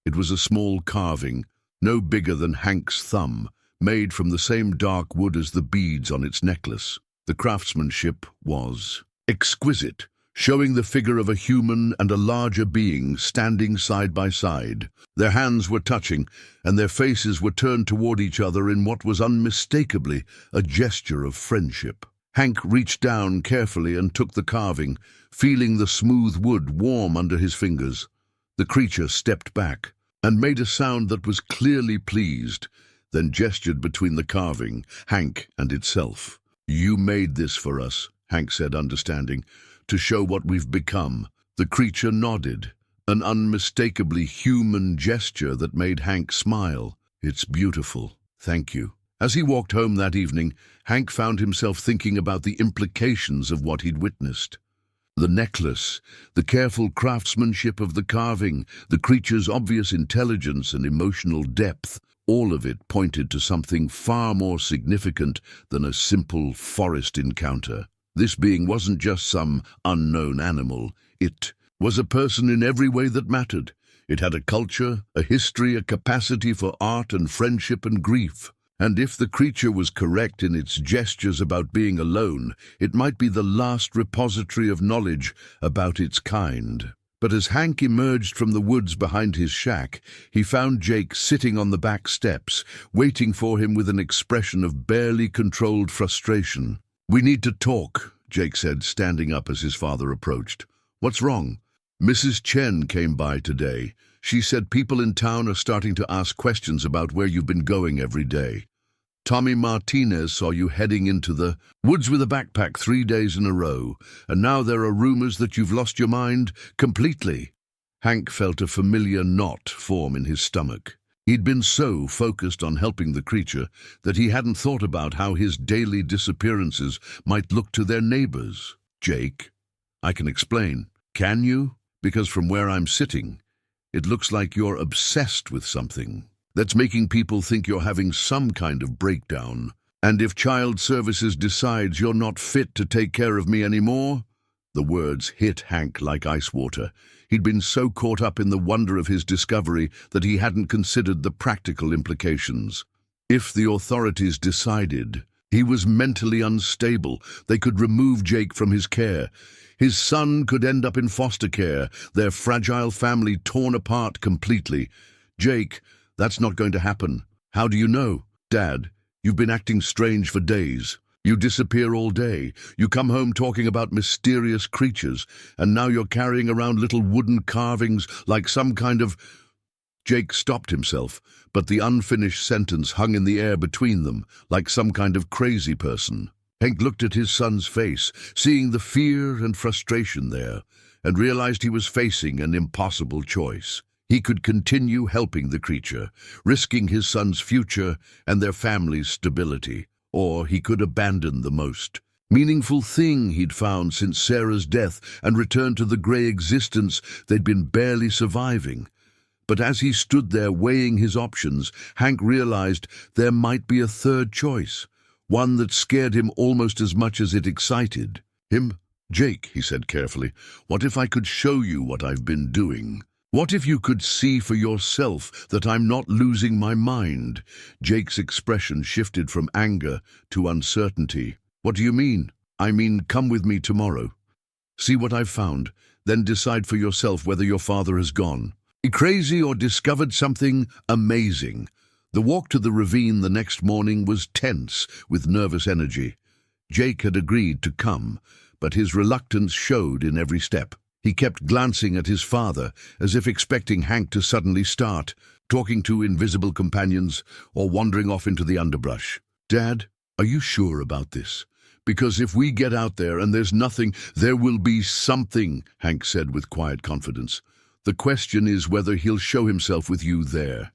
It was a small carving, no bigger than Hank's thumb, made from the same dark wood as the beads on its necklace. The craftsmanship was exquisite, showing the figure of a human and a larger being standing side by side. Their hands were touching, and their faces were turned toward each other in what was unmistakably a gesture of friendship. Hank reached down carefully and took the carving, feeling the smooth wood warm under his fingers. The creature stepped back and made a sound that was clearly pleased, then gestured between the carving, Hank, and itself. "You made this for us," Hank said, understanding, "to show what we've become." The creature nodded, an unmistakably human gesture that made Hank smile. "It's beautiful. Thank you." As he walked home that evening, Hank found himself thinking about the implications of what he'd witnessed. The necklace, the careful craftsmanship of the carving, the creature's obvious intelligence and emotional depth, all of it pointed to something far more significant than a simple forest encounter. This being wasn't just some unknown animal. It was a person in every way that mattered. It had a culture, a history, a capacity for art and friendship and grief. And if the creature was correct in its gestures about being alone, it might be the last repository of knowledge about its kind. But as Hank emerged from the woods behind his shack, he found Jake sitting on the back steps, waiting for him with an expression of barely controlled frustration. "We need to talk," Jake said, standing up as his father approached. "What's wrong?" "Mrs. Chen came by today. She said people in town are starting to ask questions about where you've been going every day. Tommy Martinez saw you heading into the woods with a backpack 3 days in a row, and now there are rumors that you've lost your mind completely." Hank felt a familiar knot form in his stomach. He'd been so focused on helping the creature that he hadn't thought about how his daily disappearances might look to their neighbors. "Jake, I can explain." "Can you? Because from where I'm sitting, it looks like you're obsessed with something that's making people think you're having some kind of breakdown. And if Child Services decides you're not fit to take care of me anymore..." The words hit Hank like ice water. He'd been so caught up in the wonder of his discovery that he hadn't considered the practical implications. If the authorities decided he was mentally unstable, they could remove Jake from his care. His son could end up in foster care, their fragile family torn apart completely. "Jake, that's not going to happen." "How do you know?" "Dad, you've been acting strange for days. You disappear all day. You come home talking about mysterious creatures, and now you're carrying around little wooden carvings like some kind of..." Jake stopped himself, but the unfinished sentence hung in the air between them, like some kind of crazy person. Hank looked at his son's face, seeing the fear and frustration there, and realized he was facing an impossible choice. He could continue helping the creature, risking his son's future and their family's stability, or he could abandon the most meaningful thing he'd found since Sarah's death and return to the gray existence they'd been barely surviving. But as he stood there weighing his options, Hank realized there might be a third choice, one that scared him almost as much as it excited him. "Jake," he said carefully, "what if I could show you what I've been doing? What if you could see for yourself that I'm not losing my mind?" Jake's expression shifted from anger to uncertainty. "What do you mean?" "I mean, come with me tomorrow. See what I've found, then decide for yourself whether your father has gone crazy or discovered something amazing." The walk to the ravine the next morning was tense with nervous energy. Jake had agreed to come, but his reluctance showed in every step. He kept glancing at his father, as if expecting Hank to suddenly start, talking to invisible companions or wandering off into the underbrush. "Dad, are you sure about this? Because if we get out there and there's nothing, there will be something," Hank said with quiet confidence. "The question is whether he'll show himself with you there."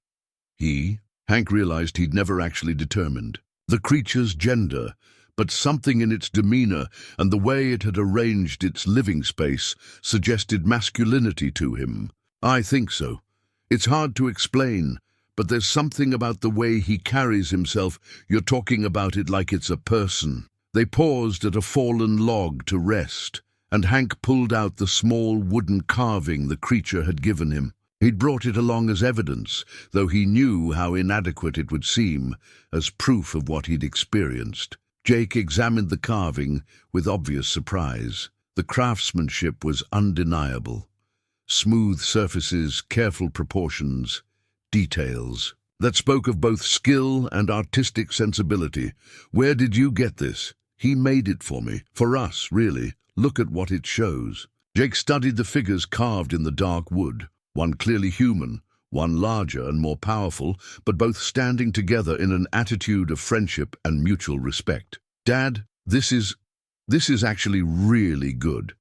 Hank realized he'd never actually determined the creature's gender, but something in its demeanor and the way it had arranged its living space suggested masculinity to him. "I think so. It's hard to explain, but there's something about the way he carries himself. You're talking about it like it's a person." They paused at a fallen log to rest, and Hank pulled out the small wooden carving the creature had given him. He'd brought it along as evidence, though he knew how inadequate it would seem, as proof of what he'd experienced. Jake examined the carving with obvious surprise. The craftsmanship was undeniable. Smooth surfaces, careful proportions, details that spoke of both skill and artistic sensibility. "Where did you get this?" "He made it for me. For us, really. Look at what it shows." Jake studied the figures carved in the dark wood, one clearly human, one larger and more powerful, but both standing together in an attitude of friendship and mutual respect. "Dad, this is actually really good.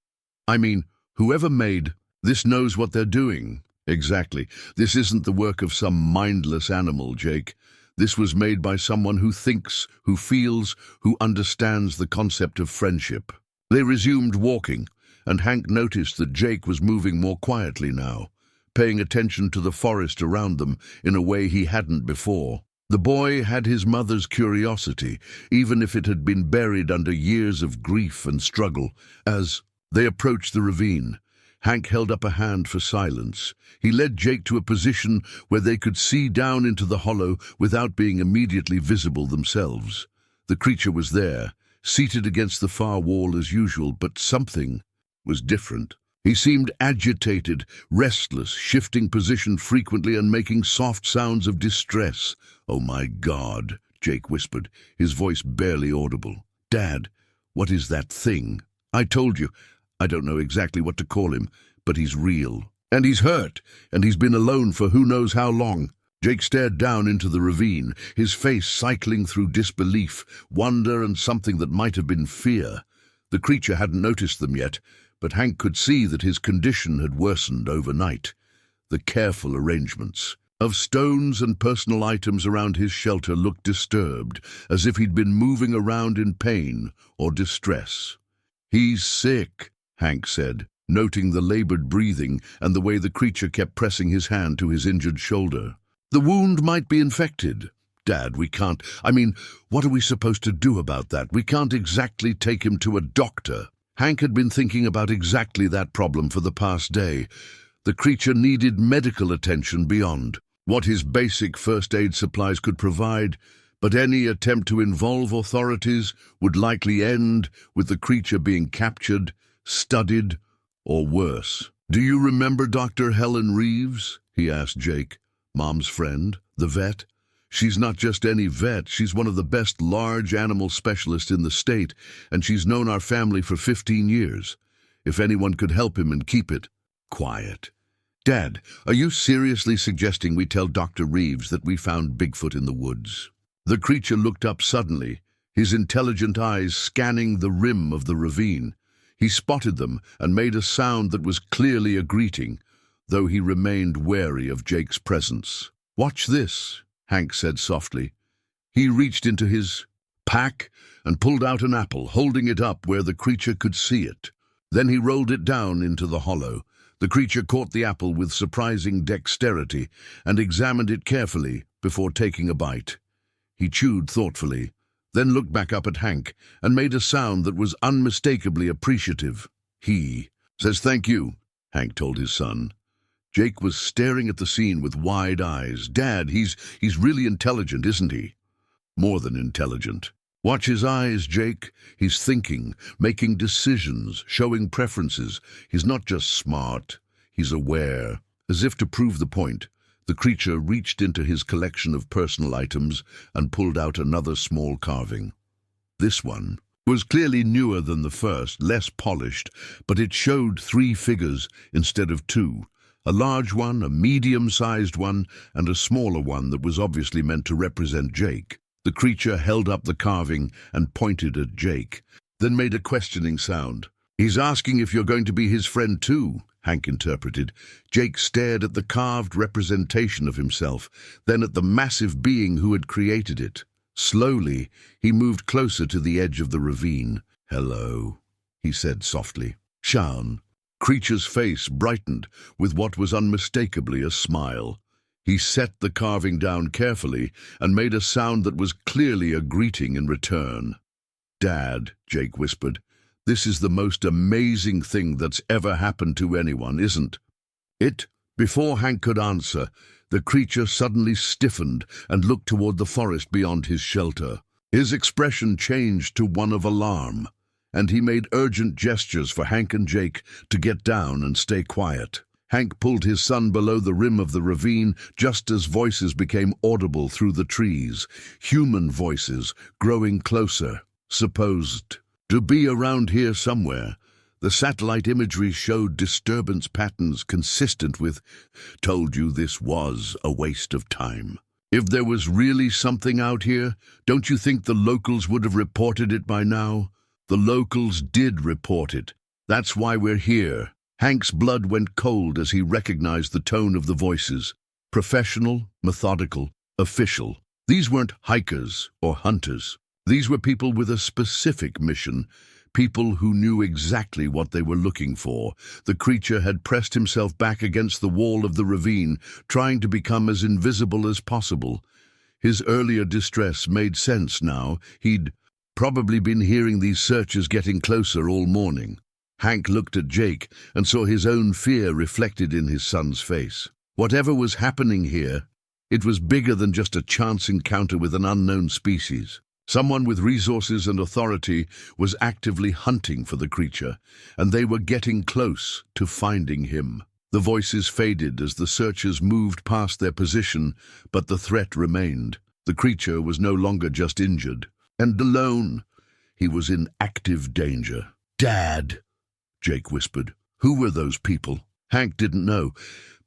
I mean, whoever made this knows what they're doing." "Exactly. This isn't the work of some mindless animal, Jake. This was made by someone who thinks, who feels, who understands the concept of friendship." They resumed walking, and Hank noticed that Jake was moving more quietly now, paying attention to the forest around them in a way he hadn't before. The boy had his mother's curiosity, even if it had been buried under years of grief and struggle. As they approached the ravine, Hank held up a hand for silence. He led Jake to a position where they could see down into the hollow without being immediately visible themselves. The creature was there, seated against the far wall as usual, but something was different. He seemed agitated, restless, shifting position frequently and making soft sounds of distress. "Oh my God," Jake whispered, his voice barely audible. "Dad, what is that thing? I told you. I don't know exactly what to call him, but he's real. And he's hurt, and he's been alone for who knows how long." Jake stared down into the ravine, his face cycling through disbelief, wonder, and something that might have been fear. The creature hadn't noticed them yet, but Hank could see that his condition had worsened overnight. The careful arrangements of stones and personal items around his shelter looked disturbed, as if he'd been moving around in pain or distress. "He's sick," Hank said, noting the labored breathing and the way the creature kept pressing his hand to his injured shoulder. "The wound might be infected." "Dad, we can't. What are we supposed to do about that? We can't exactly take him to a doctor." Hank had been thinking about exactly that problem for the past day. The creature needed medical attention beyond what his basic first aid supplies could provide, but any attempt to involve authorities would likely end with the creature being captured, studied, or worse. "Do you remember Dr. Helen Reeves?" he asked Jake. "Mom's friend, the vet? She's not just any vet, she's one of the best large animal specialists in the state, and she's known our family for 15 years. If anyone could help him and keep it quiet." "Dad, are you seriously suggesting we tell Dr. Reeves that we found Bigfoot in the woods?" The creature looked up suddenly, his intelligent eyes scanning the rim of the ravine. He spotted them and made a sound that was clearly a greeting, though he remained wary of Jake's presence. "Watch this," Hank said softly. He reached into his pack and pulled out an apple, holding it up where the creature could see it. Then he rolled it down into the hollow. The creature caught the apple with surprising dexterity and examined it carefully before taking a bite. He chewed thoughtfully, then looked back up at Hank and made a sound that was unmistakably appreciative. "He says thank you," Hank told his son. Jake was staring at the scene with wide eyes. "Dad, he's really intelligent, isn't he?" "More than intelligent. Watch his eyes, Jake. He's thinking, making decisions, showing preferences. He's not just smart, he's aware." As if to prove the point, the creature reached into his collection of personal items and pulled out another small carving. This one was clearly newer than the first, less polished, but it showed 3 figures instead of 2. A large one, a medium-sized one, and a smaller one that was obviously meant to represent Jake. The creature held up the carving and pointed at Jake, then made a questioning sound. "He's asking if you're going to be his friend too," Hank interpreted. Jake stared at the carved representation of himself, then at the massive being who had created it. Slowly, he moved closer to the edge of the ravine. "Hello," he said softly. "Sean." Creature's face brightened with what was unmistakably a smile. He set the carving down carefully and made a sound that was clearly a greeting in return. "Dad," Jake whispered, "this is the most amazing thing that's ever happened to anyone, isn't it?" Before Hank could answer, the creature suddenly stiffened and looked toward the forest beyond his shelter. His expression changed to one of alarm, and he made urgent gestures for Hank and Jake to get down and stay quiet. Hank pulled his son below the rim of the ravine just as voices became audible through the trees, human voices growing closer, supposed to be around here somewhere. The satellite imagery showed disturbance patterns consistent with, "Told you this was a waste of time. If there was really something out here, don't you think the locals would have reported it by now?" "The locals did report it. That's why we're here." Hank's blood went cold as he recognized the tone of the voices. Professional, methodical, official. These weren't hikers or hunters. These were people with a specific mission, people who knew exactly what they were looking for. The creature had pressed himself back against the wall of the ravine, trying to become as invisible as possible. His earlier distress made sense now. He'd probably been hearing these searchers getting closer all morning. Hank looked at Jake and saw his own fear reflected in his son's face. Whatever was happening here, it was bigger than just a chance encounter with an unknown species. Someone with resources and authority was actively hunting for the creature, and they were getting close to finding him. The voices faded as the searchers moved past their position, but the threat remained. The creature was no longer just injured and alone. He was in active danger. "Dad," Jake whispered. Who were those people? Hank didn't know,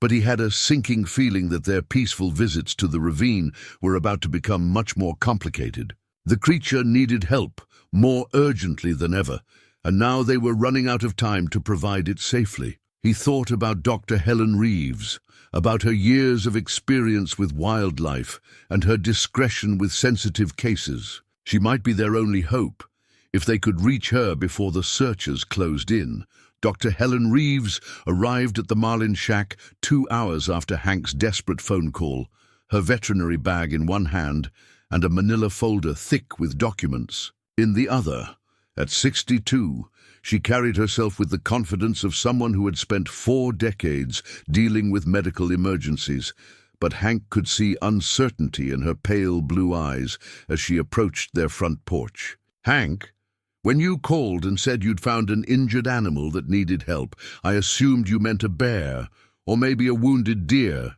but he had a sinking feeling that their peaceful visits to the ravine were about to become much more complicated. The creature needed help, more urgently than ever, and now they were running out of time to provide it safely. He thought about Dr. Helen Reeves, about her years of experience with wildlife and her discretion with sensitive cases. She might be their only hope. If they could reach her before the searchers closed in. Dr. Helen Reeves arrived at the Marlin shack 2 hours after Hank's desperate phone call, her veterinary bag in one hand and a manila folder thick with documents in the other. At 62, she carried herself with the confidence of someone who had spent 4 decades dealing with medical emergencies, but Hank could see uncertainty in her pale blue eyes as she approached their front porch. "Hank, when you called and said you'd found an injured animal that needed help, I assumed you meant a bear, or maybe a wounded deer,"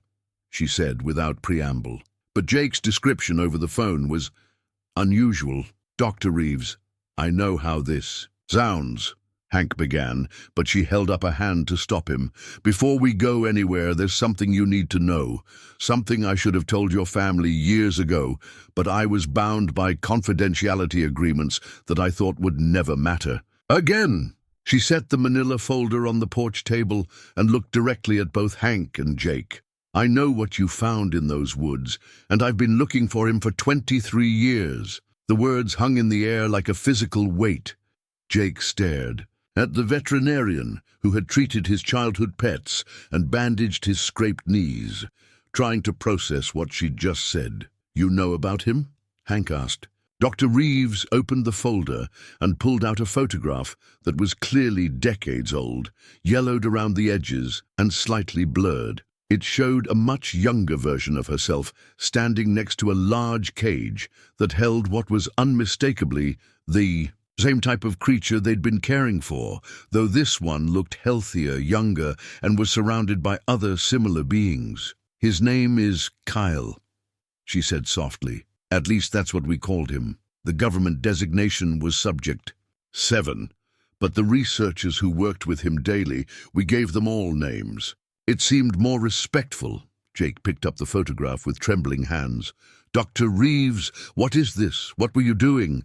she said without preamble. But Jake's description over the phone was unusual. "Dr. Reeves, I know how this sounds," Hank began, but she held up a hand to stop him. "Before we go anywhere, there's something you need to know. Something I should have told your family years ago, but I was bound by confidentiality agreements that I thought would never matter." "Again!" She set the manila folder on the porch table and looked directly at both Hank and Jake. "I know what you found in those woods, and I've been looking for him for 23 years. The words hung in the air like a physical weight. Jake stared at the veterinarian who had treated his childhood pets and bandaged his scraped knees, trying to process what she'd just said. "You know about him?" Hank asked. Dr. Reeves opened the folder and pulled out a photograph that was clearly decades old, yellowed around the edges and slightly blurred. It showed a much younger version of herself standing next to a large cage that held what was unmistakably the same type of creature they'd been caring for, though this one looked healthier, younger, and was surrounded by other similar beings. "His name is Kyle," she said softly. "At least that's what we called him." The government designation was subject. 7. But the researchers who worked with him daily, we gave them all names. It seemed more respectful. Jake picked up the photograph with trembling hands. "Dr. Reeves, what is this? What were you doing?"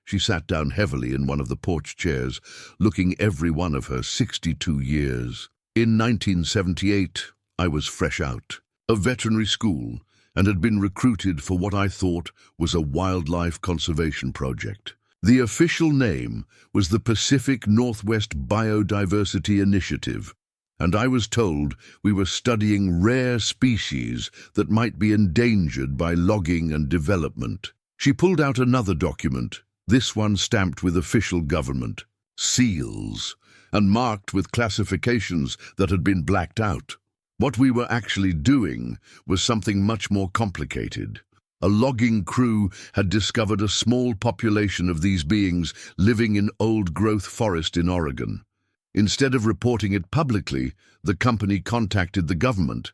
She sat down heavily in one of the porch chairs, looking every one of her 62 years. "In 1978, I was fresh out of veterinary school and had been recruited for what I thought was a wildlife conservation project. The official name was the Pacific Northwest Biodiversity Initiative, and I was told we were studying rare species that might be endangered by logging and development." She pulled out another document, this one stamped with official government seals and marked with classifications that had been blacked out. What we were actually doing was something much more complicated. A logging crew had discovered a small population of these beings living in old-growth forest in Oregon. Instead of reporting it publicly, the company contacted the government.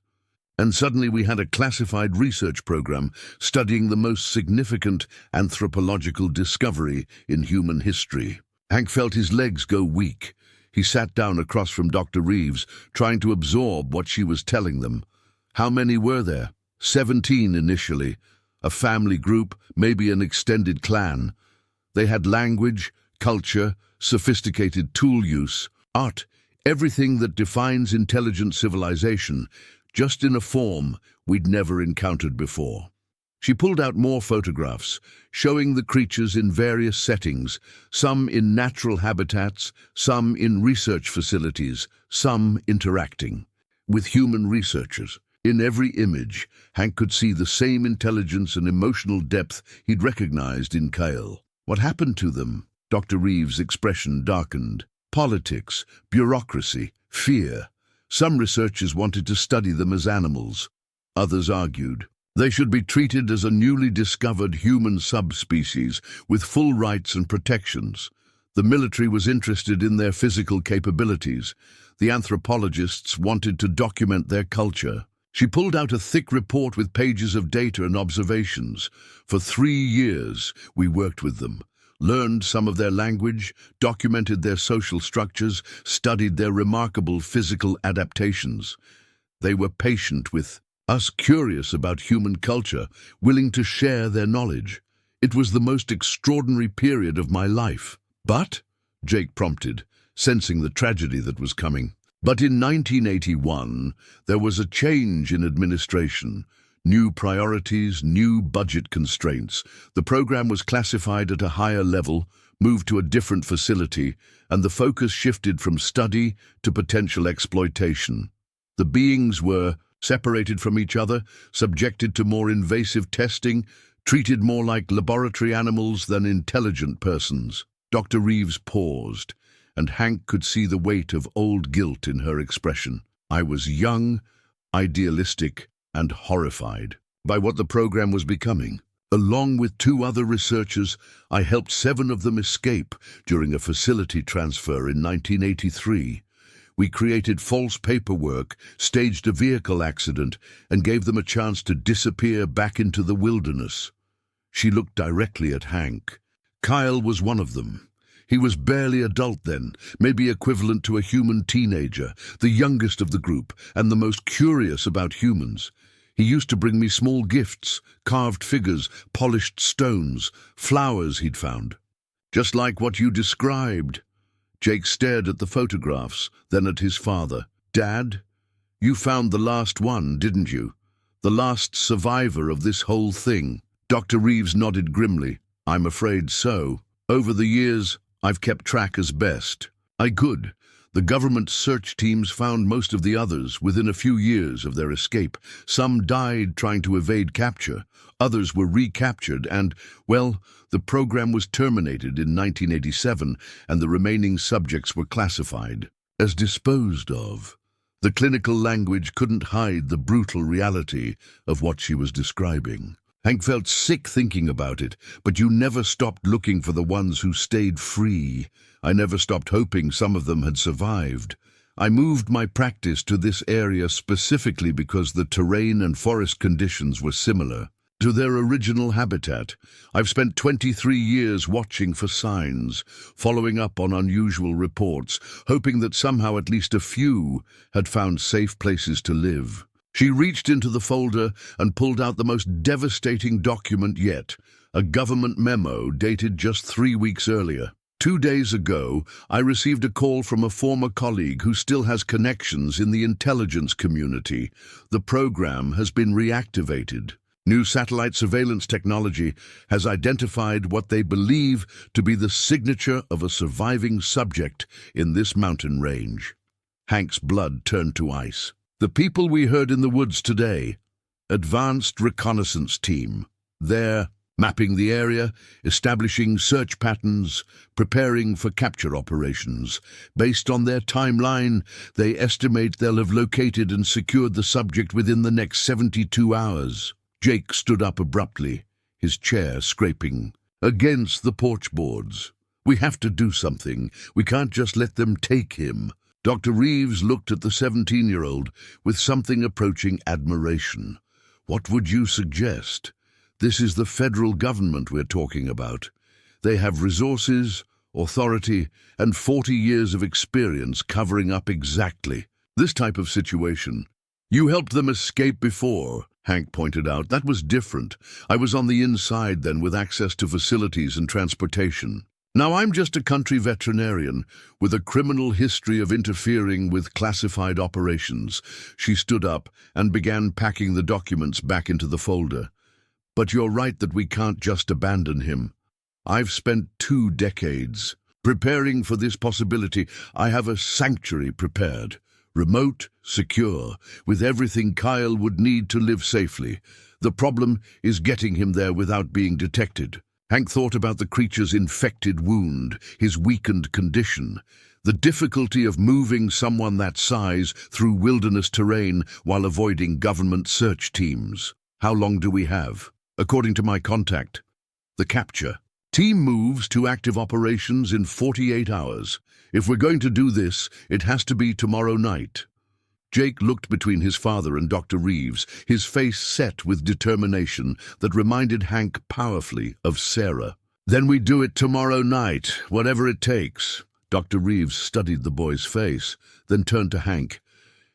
And suddenly we had a classified research program studying the most significant anthropological discovery in human history. Hank felt his legs go weak. He sat down across from Dr. Reeves, trying to absorb what she was telling them. How many were there? 17 initially. A family group, maybe an extended clan. They had language, culture, sophisticated tool use, art, everything that defines intelligent civilization, just in a form we'd never encountered before. She pulled out more photographs, showing the creatures in various settings, some in natural habitats, some in research facilities, some interacting with human researchers. In every image, Hank could see the same intelligence and emotional depth he'd recognized in Kyle. "What happened to them?" Dr. Reeves' expression darkened. "Politics, bureaucracy, fear. Some researchers wanted to study them as animals. Others argued they should be treated as a newly discovered human subspecies with full rights and protections. The military was interested in their physical capabilities. The anthropologists wanted to document their culture." She pulled out a thick report with pages of data and observations. "For 3 years, we worked with them, learned some of their language, documented their social structures, studied their remarkable physical adaptations. They were patient with us, curious about human culture, willing to share their knowledge. It was the most extraordinary period of my life." "But?" Jake prompted, sensing the tragedy that was coming. "But in 1981, there was a change in administration. New priorities, new budget constraints. The program was classified at a higher level, moved to a different facility, and the focus shifted from study to potential exploitation. The beings were separated from each other, subjected to more invasive testing, treated more like laboratory animals than intelligent persons." Dr. Reeves paused, and Hank could see the weight of old guilt in her expression. "I was young, idealistic, and horrified by what the program was becoming. Along with 2 other researchers, I helped 7 of them escape during a facility transfer in 1983. We created false paperwork, staged a vehicle accident, and gave them a chance to disappear back into the wilderness." She looked directly at Hank. Kyle was one of them. He was barely adult then, maybe equivalent to a human teenager, the youngest of the group, and the most curious about humans. He used to bring me small gifts, carved figures, polished stones, flowers he'd found. "Just like what you described." Jake stared at the photographs, then at his father. "Dad, you found the last one, didn't you? The last survivor of this whole thing?" Dr. Reeves nodded grimly. "I'm afraid so. Over the years, I've kept track as best I could. The government search teams found most of the others within a few years of their escape. Some died trying to evade capture. Others were recaptured and, well, the program was terminated in 1987 and the remaining subjects were classified as disposed of." The clinical language couldn't hide the brutal reality of what she was describing. Hank felt sick thinking about it, "But you never stopped looking for the ones who stayed free. I never stopped hoping some of them had survived. I moved my practice to this area specifically because the terrain and forest conditions were similar. to their original habitat. I've spent 23 years watching for signs, following up on unusual reports, hoping that somehow at least a few had found safe places to live. She reached into the folder and pulled out the most devastating document yet, a government memo dated just 3 weeks earlier. 2 days ago, I received a call from a former colleague who still has connections in the intelligence community. The program has been reactivated. New satellite surveillance technology has identified what they believe to be the signature of a surviving subject in this mountain range. Hank's blood turned to ice. The people we heard in the woods today, advanced reconnaissance team. They're mapping the area, establishing search patterns, preparing for capture operations. Based on their timeline, they estimate they'll have located and secured the subject within the next 72 hours. Jake stood up abruptly, his chair scraping against the porch boards. We have to do something. We can't just let them take him. Dr. Reeves looked at the 17-year-old with something approaching admiration. What would you suggest? This is the federal government we're talking about. They have resources, authority, and 40 years of experience covering up exactly this type of situation. You helped them escape before, Hank pointed out. That was different. I was on the inside then with access to facilities and transportation. Now I'm just a country veterinarian with a criminal history of interfering with classified operations. She stood up and began packing the documents back into the folder. But you're right that we can't just abandon him. I've spent 2 decades preparing for this possibility. I have a sanctuary prepared. Remote, secure, with everything Kyle would need to live safely. The problem is getting him there without being detected. Hank thought about the creature's infected wound, his weakened condition, the difficulty of moving someone that size through wilderness terrain while avoiding government search teams. How long do we have? According to my contact, the capture team moves to active operations in 48 hours. If we're going to do this, it has to be tomorrow night. Jake looked between his father and Dr. Reeves, his face set with determination that reminded Hank powerfully of Sarah. Then we do it tomorrow night, whatever it takes. Dr. Reeves studied the boy's face, then turned to Hank.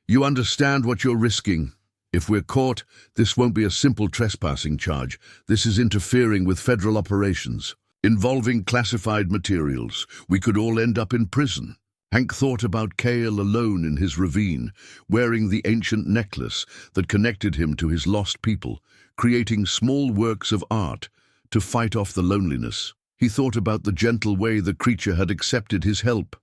You understand what you're risking. If we're caught, this won't be a simple trespassing charge. This is interfering with federal operations, involving classified materials. We could all end up in prison. Hank thought about Cale alone in his ravine, wearing the ancient necklace that connected him to his lost people, creating small works of art to fight off the loneliness. He thought about the gentle way the creature had accepted his help,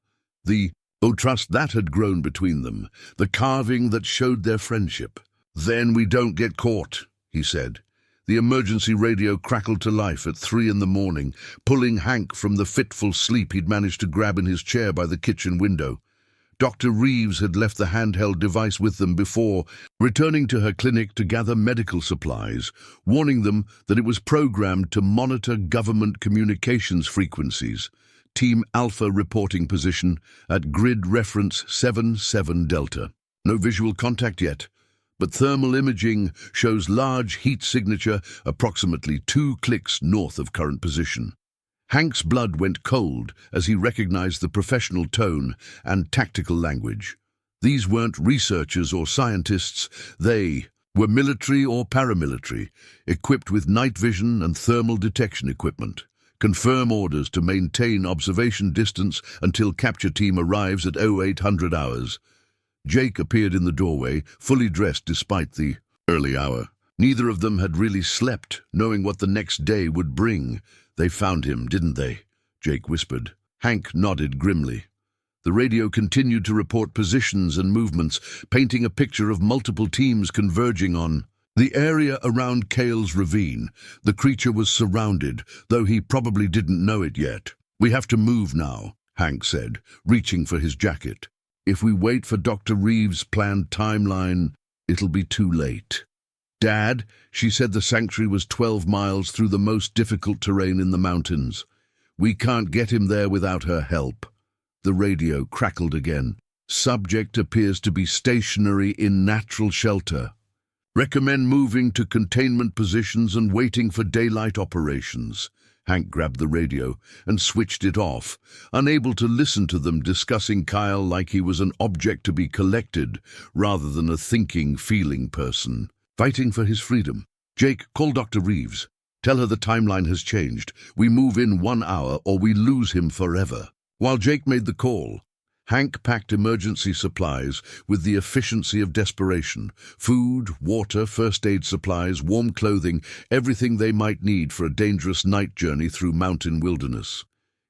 the trust that had grown between them, the carving that showed their friendship. Then we don't get caught, he said. The emergency radio crackled to life at 3 in the morning, pulling Hank from the fitful sleep he'd managed to grab in his chair by the kitchen window. Dr. Reeves had left the handheld device with them before, returning to her clinic to gather medical supplies, warning them that it was programmed to monitor government communications frequencies. Team Alpha reporting position at grid reference 77 Delta. No visual contact yet, but thermal imaging shows large heat signature approximately 2 clicks north of current position. Hank's blood went cold as he recognized the professional tone and tactical language. These weren't researchers or scientists. They were military or paramilitary, equipped with night vision and thermal detection equipment. Confirm orders to maintain observation distance until capture team arrives at 0800 hours. Jake appeared in the doorway, fully dressed despite the early hour. Neither of them had really slept, knowing what the next day would bring. They found him, didn't they? Jake whispered. Hank nodded grimly. The radio continued to report positions and movements, painting a picture of multiple teams converging on the area around Cale's ravine. The creature was surrounded, though he probably didn't know it yet. We have to move now, Hank said, reaching for his jacket. If we wait for Dr. Reeves' planned timeline, it'll be too late. Dad, she said the sanctuary was 12 miles through the most difficult terrain in the mountains. We can't get him there without her help. The radio crackled again. Subject appears to be stationary in natural shelter. Recommend moving to containment positions and waiting for daylight operations. Hank grabbed the radio and switched it off, unable to listen to them discussing Kyle like he was an object to be collected rather than a thinking, feeling person. Fighting for his freedom. Jake, call Dr. Reeves. Tell her the timeline has changed. We move in 1 hour or we lose him forever. While Jake made the call, Hank packed emergency supplies with the efficiency of desperation. Food, water, first aid supplies, warm clothing, everything they might need for a dangerous night journey through mountain wilderness.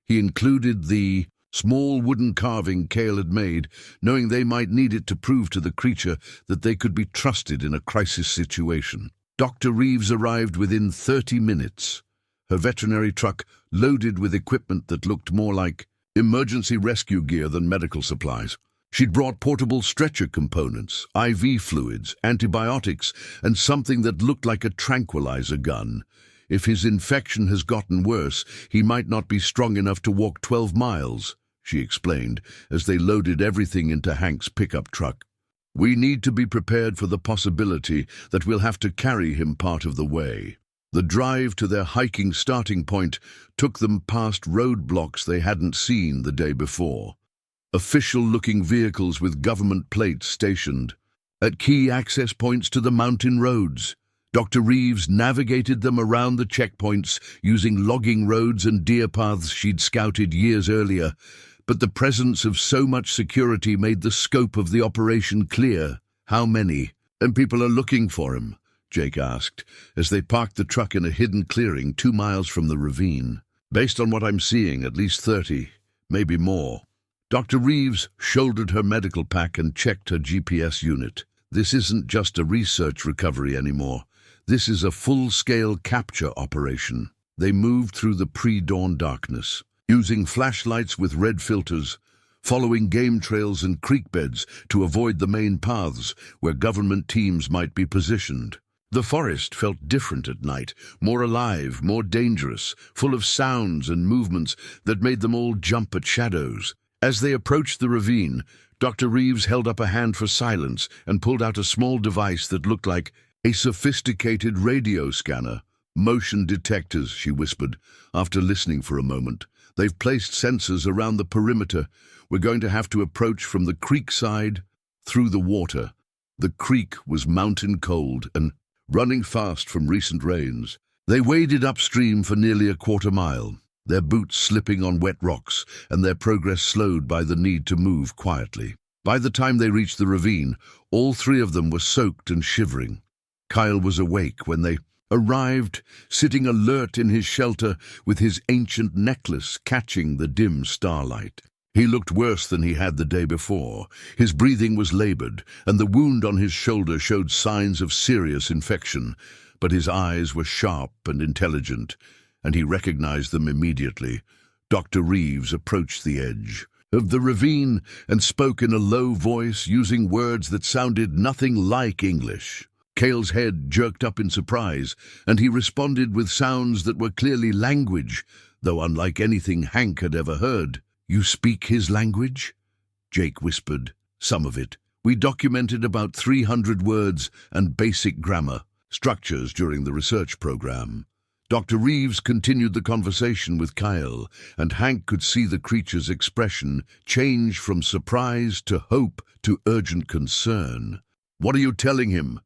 He included the small wooden carving Cale had made, knowing they might need it to prove to the creature that they could be trusted in a crisis situation. Dr. Reeves arrived within 30 minutes, her veterinary truck loaded with equipment that looked more like emergency rescue gear than medical supplies. She'd brought portable stretcher components, IV fluids, antibiotics, and something that looked like a tranquilizer gun. If his infection has gotten worse, he might not be strong enough to walk 12 miles, she explained, as they loaded everything into Hank's pickup truck. We need to be prepared for the possibility that we'll have to carry him part of the way. The drive to their hiking starting point took them past roadblocks they hadn't seen the day before. Official-looking vehicles with government plates stationed at key access points to the mountain roads. Dr. Reeves navigated them around the checkpoints using logging roads and deer paths she'd scouted years earlier, but the presence of so much security made the scope of the operation clear. How many? And people are looking for him? Jake asked, as they parked the truck in a hidden clearing 2 miles from the ravine. Based on what I'm seeing, at least 30, maybe more. Dr. Reeves shouldered her medical pack and checked her GPS unit. This isn't just a research recovery anymore. This is a full-scale capture operation. They moved through the pre-dawn darkness, using flashlights with red filters, following game trails and creek beds to avoid the main paths where government teams might be positioned. The forest felt different at night, more alive, more dangerous, full of sounds and movements that made them all jump at shadows. As they approached the ravine, Dr. Reeves held up a hand for silence and pulled out a small device that looked like a sophisticated radio scanner. Motion detectors, she whispered, after listening for a moment. They've placed sensors around the perimeter. We're going to have to approach from the creek side through the water. The creek was mountain cold and running fast from recent rains. They waded upstream for nearly a quarter mile, their boots slipping on wet rocks and their progress slowed by the need to move quietly. By the time they reached the ravine, all 3 of them were soaked and shivering. Kyle was awake when they arrived, sitting alert in his shelter with his ancient necklace catching the dim starlight. He looked worse than he had the day before. His breathing was labored, and the wound on his shoulder showed signs of serious infection, but his eyes were sharp and intelligent, and he recognized them immediately. Dr. Reeves approached the edge of the ravine and spoke in a low voice, using words that sounded nothing like English. Cale's head jerked up in surprise, and he responded with sounds that were clearly language, though unlike anything Hank had ever heard. You speak his language? Jake whispered. Some of it. We documented about 300 words and basic grammar structures during the research program. Dr. Reeves continued the conversation with Kyle, and Hank could see the creature's expression change from surprise to hope to urgent concern. What are you telling him?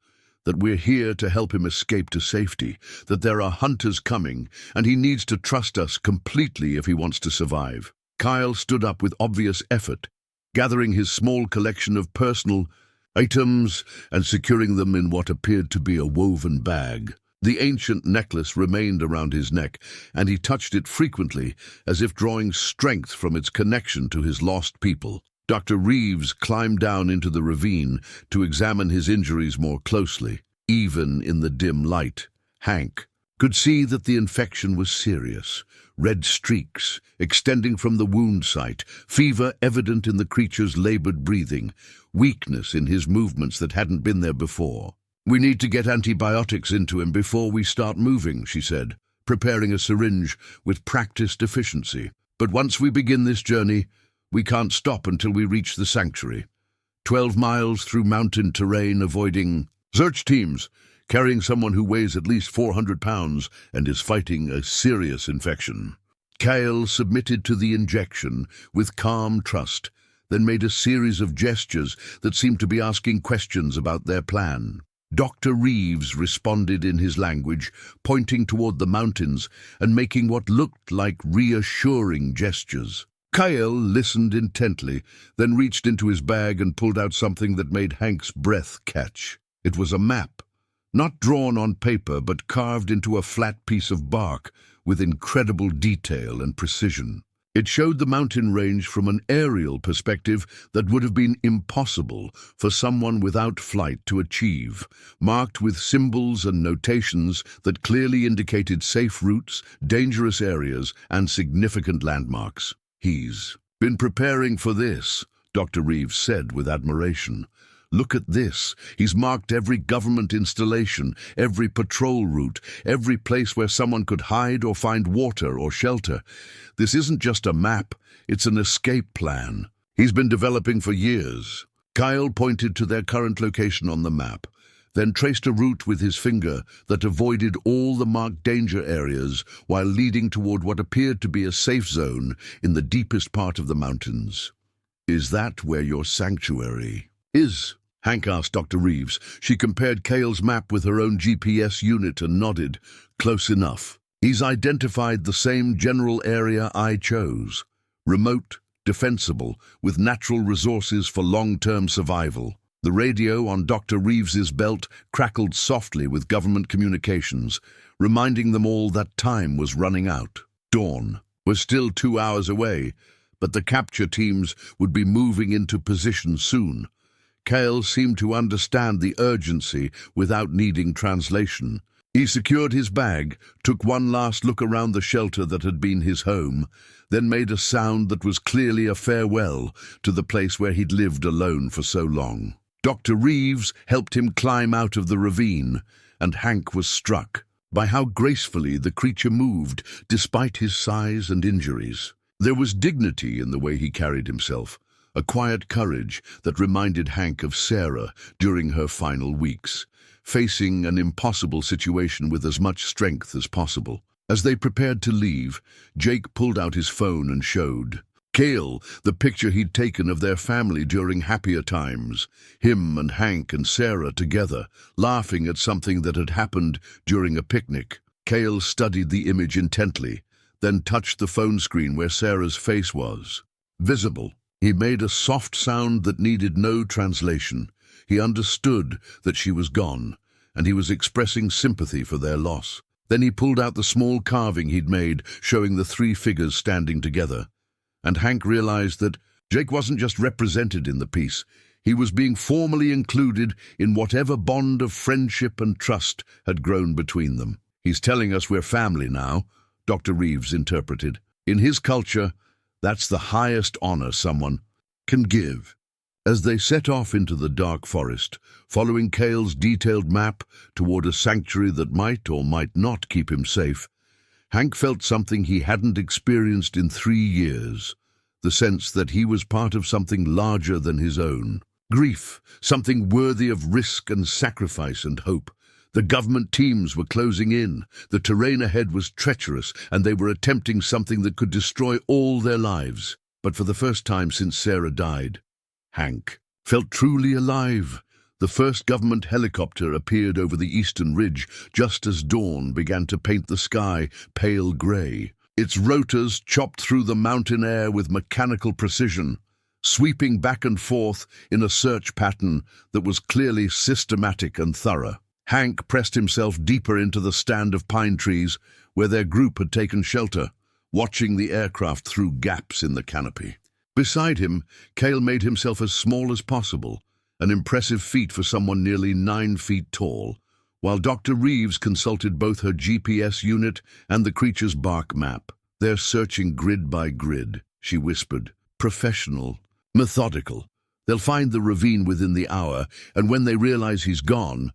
That we're here to help him escape to safety, that there are hunters coming, and he needs to trust us completely if he wants to survive. Kyle stood up with obvious effort, gathering his small collection of personal items and securing them in what appeared to be a woven bag. The ancient necklace remained around his neck, and he touched it frequently, as if drawing strength from its connection to his lost people. Dr. Reeves climbed down into the ravine to examine his injuries more closely. Even in the dim light, Hank could see that the infection was serious. Red streaks extending from the wound site, fever evident in the creature's labored breathing, weakness in his movements that hadn't been there before. We need to get antibiotics into him before we start moving, she said, preparing a syringe with practiced efficiency. But once we begin this journey, we can't stop until we reach the sanctuary. 12 miles through mountain terrain, avoiding Search teams, carrying someone who weighs at least 400 pounds and is fighting a serious infection. Kyle submitted to the injection with calm trust, then made a series of gestures that seemed to be asking questions about their plan. Dr. Reeves responded in his language, pointing toward the mountains and making what looked like reassuring gestures. Kyle listened intently, then reached into his bag and pulled out something that made Hank's breath catch. It was a map, not drawn on paper but carved into a flat piece of bark with incredible detail and precision. It showed the mountain range from an aerial perspective that would have been impossible for someone without flight to achieve, marked with symbols and notations that clearly indicated safe routes, dangerous areas, and significant landmarks. "He's been preparing for this," Dr. Reeves said with admiration. "Look at this. He's marked every government installation, every patrol route, every place where someone could hide or find water or shelter. This isn't just a map, it's an escape plan. He's been developing for years." Kyle pointed to their current location on the map, then traced a route with his finger that avoided all the marked danger areas while leading toward what appeared to be a safe zone in the deepest part of the mountains. "Is that where your sanctuary is?" Hank asked Dr. Reeves. She compared Kyle's map with her own GPS unit and nodded. "Close enough. He's identified the same general area I chose. Remote, defensible, with natural resources for long-term survival." The radio on Dr. Reeves's belt crackled softly with government communications, reminding them all that time was running out. Dawn was still 2 hours away, but the capture teams would be moving into position soon. Kyle seemed to understand the urgency without needing translation. He secured his bag, took one last look around the shelter that had been his home, then made a sound that was clearly a farewell to the place where he'd lived alone for so long. Dr. Reeves helped him climb out of the ravine, and Hank was struck by how gracefully the creature moved despite his size and injuries. There was dignity in the way he carried himself, a quiet courage that reminded Hank of Sarah during her final weeks, facing an impossible situation with as much strength as possible. As they prepared to leave, Jake pulled out his phone and showed Kyle the picture he'd taken of their family during happier times, him and Hank and Sarah together, laughing at something that had happened during a picnic. Kyle studied the image intently, then touched the phone screen where Sarah's face was visible. He made a soft sound that needed no translation. He understood that she was gone, and he was expressing sympathy for their loss. Then he pulled out the small carving he'd made, showing the 3 figures standing together. And Hank realized that Jake wasn't just represented in the piece. He was being formally included in whatever bond of friendship and trust had grown between them. "He's telling us we're family now," Dr. Reeves interpreted. "In his culture, that's the highest honor someone can give." As they set off into the dark forest, following Kyle's detailed map toward a sanctuary that might or might not keep him safe, Hank felt something he hadn't experienced in 3 years, the sense that he was part of something larger than his own. Grief, something worthy of risk and sacrifice and hope. The government teams were closing in, the terrain ahead was treacherous, and they were attempting something that could destroy all their lives. But for the first time since Sarah died, Hank felt truly alive. The first government helicopter appeared over the eastern ridge just as dawn began to paint the sky pale gray. Its rotors chopped through the mountain air with mechanical precision, sweeping back and forth in a search pattern that was clearly systematic and thorough. Hank pressed himself deeper into the stand of pine trees where their group had taken shelter, watching the aircraft through gaps in the canopy. Beside him, Kyle made himself as small as possible, an impressive feat for someone nearly 9 feet tall, while Dr. Reeves consulted both her GPS unit and the creature's bark map. "They're searching grid by grid," she whispered. "Professional, methodical. They'll find the ravine within the hour, and when they realize he's gone..."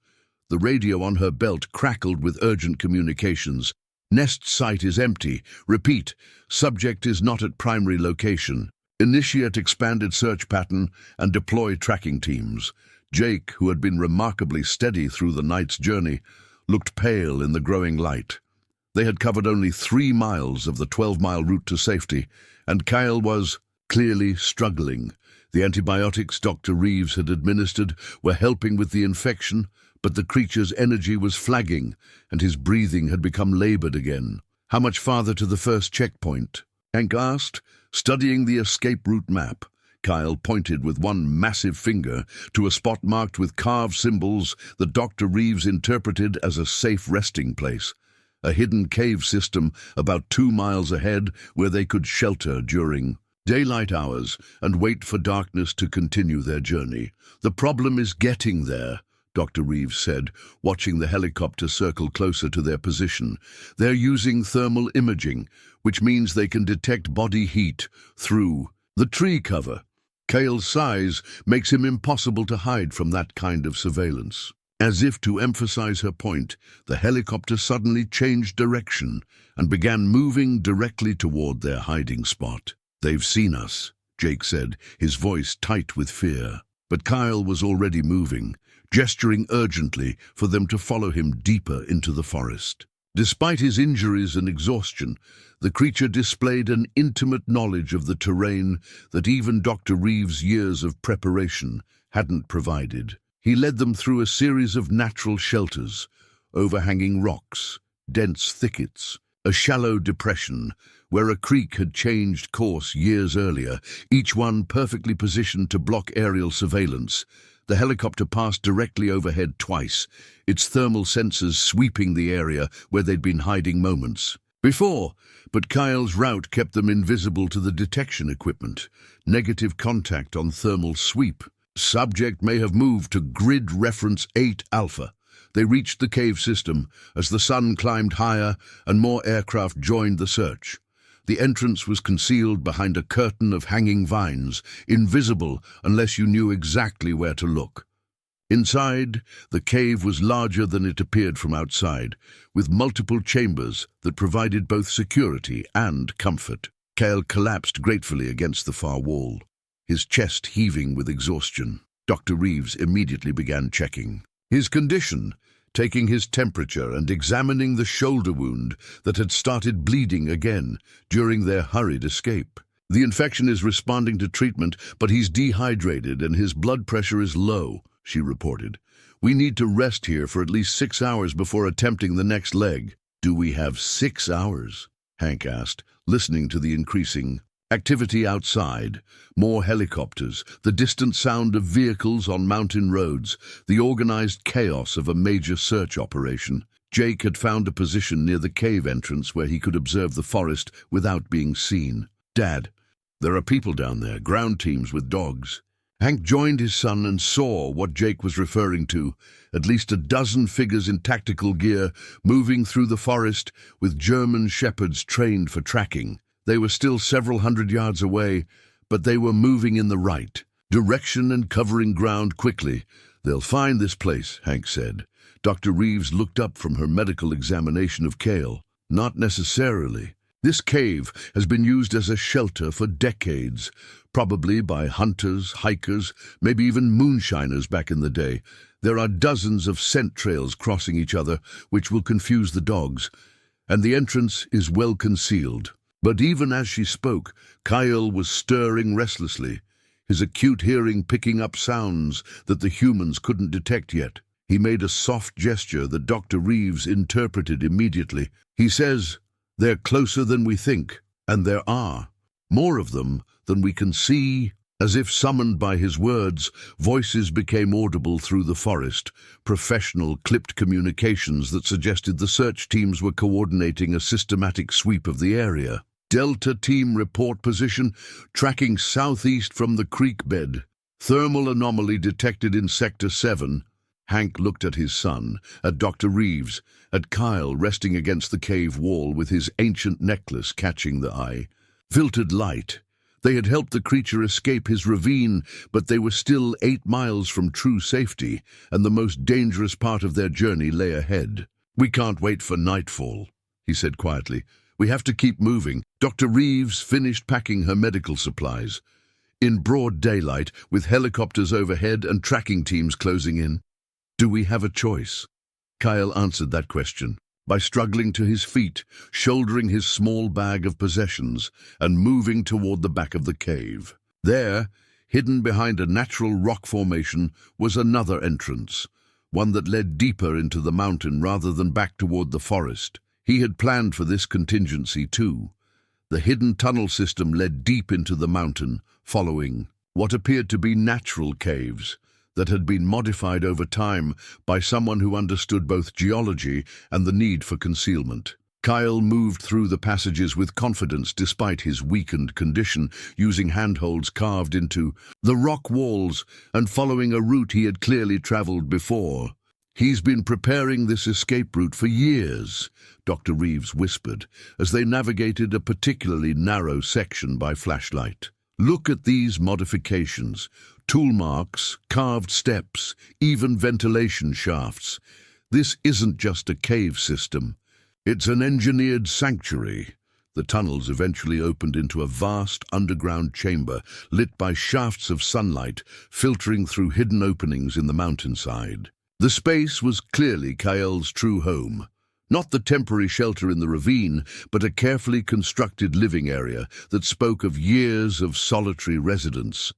The radio on her belt crackled with urgent communications. "Nest site is empty. Repeat, subject is not at primary location. Initiate expanded search pattern and deploy tracking teams. Jake, who had been remarkably steady through the night's journey, looked pale in the growing light. They had covered only 3 miles of the 12-mile route to safety, and Kyle was clearly struggling. The antibiotics Dr. Reeves had administered were helping with the infection, but the creature's energy was flagging, and his breathing had become labored again. "How much farther to the first checkpoint?" Hank asked, studying the escape route map. Kyle pointed with one massive finger to a spot marked with carved symbols that Dr. Reeves interpreted as a safe resting place, a hidden cave system about 2 miles ahead where they could shelter during daylight hours and wait for darkness to continue their journey. "The problem is getting there," Dr. Reeves said, watching the helicopter circle closer to their position. "They're using thermal imaging, which means they can detect body heat through the tree cover. Kale's size makes him impossible to hide from that kind of surveillance." As if to emphasize her point, the helicopter suddenly changed direction and began moving directly toward their hiding spot. "They've seen us," Jake said, his voice tight with fear. But Kyle was already moving, gesturing urgently for them to follow him deeper into the forest. Despite his injuries and exhaustion, the creature displayed an intimate knowledge of the terrain that even Dr. Reeves' years of preparation hadn't provided. He led them through a series of natural shelters, overhanging rocks, dense thickets, a shallow depression where a creek had changed course years earlier, each one perfectly positioned to block aerial surveillance. The helicopter passed directly overhead twice, its thermal sensors sweeping the area where they'd been hiding moments before, but Kyle's route kept them invisible to the detection equipment. Negative contact on thermal sweep. Subject may have moved to grid reference 8 Alpha. They reached the cave system as the sun climbed higher and more aircraft joined the search. The entrance was concealed behind a curtain of hanging vines, invisible unless you knew exactly where to look. Inside, the cave was larger than it appeared from outside, with multiple chambers that provided both security and comfort. Kale collapsed gratefully against the far wall, his chest heaving with exhaustion. Dr. Reeves immediately began checking his condition, taking his temperature and examining the shoulder wound that had started bleeding again during their hurried escape. "The infection is responding to treatment, but he's dehydrated and his blood pressure is low," she reported. "We need to rest here for at least 6 hours before attempting the next leg." "Do we have 6 hours?" Hank asked, listening to the increasing activity outside. More helicopters, the distant sound of vehicles on mountain roads, the organized chaos of a major search operation. Jake had found a position near the cave entrance where he could observe the forest without being seen. "Dad, there are people down there, ground teams with dogs." Hank joined his son and saw what Jake was referring to, at least a dozen figures in tactical gear moving through the forest with German shepherds trained for tracking. They were still several hundred yards away, but they were moving in the right direction and covering ground quickly. "They'll find this place," Hank said. Dr. Reeves looked up from her medical examination of Kale. "Not necessarily. This cave has been used as a shelter for decades, probably by hunters, hikers, maybe even moonshiners back in the day. There are dozens of scent trails crossing each other, which will confuse the dogs, and the entrance is well concealed." But even as she spoke, Kyle was stirring restlessly, his acute hearing picking up sounds that the humans couldn't detect yet. He made a soft gesture that Dr. Reeves interpreted immediately. "He says, they're closer than we think, and there are more of them than we can see." As if summoned by his words, voices became audible through the forest, professional, clipped communications that suggested the search teams were coordinating a systematic sweep of the area. "Delta team report position, tracking southeast from the creek bed. Thermal anomaly detected in Sector 7. Hank looked at his son, at Dr. Reeves, at Kyle resting against the cave wall with his ancient necklace catching the eye. Filtered light. They had helped the creature escape his ravine, but they were still 8 miles from true safety, and the most dangerous part of their journey lay ahead. "We can't wait for nightfall," he said quietly. "We have to keep moving." Dr. Reeves finished packing her medical supplies. in broad daylight, with helicopters overhead and tracking teams closing in? Do we have a choice? Kyle answered that question by struggling to his feet, shouldering his small bag of possessions, and moving toward the back of the cave. There, hidden behind a natural rock formation, was another entrance, one that led deeper into the mountain rather than back toward the forest. He had planned for this contingency too. The hidden tunnel system led deep into the mountain, following what appeared to be natural caves that had been modified over time by someone who understood both geology and the need for concealment. Kyle moved through the passages with confidence despite his weakened condition, using handholds carved into the rock walls and following a route he had clearly traveled before. "He's been preparing this escape route for years," Dr. Reeves whispered, as they navigated a particularly narrow section by flashlight. "Look at these modifications. Tool marks, carved steps, even ventilation shafts. This isn't just a cave system. It's an engineered sanctuary." The tunnels eventually opened into a vast underground chamber lit by shafts of sunlight filtering through hidden openings in the mountainside. The space was clearly Kyle's true home. Not the temporary shelter in the ravine, but a carefully constructed living area that spoke of years of solitary residence.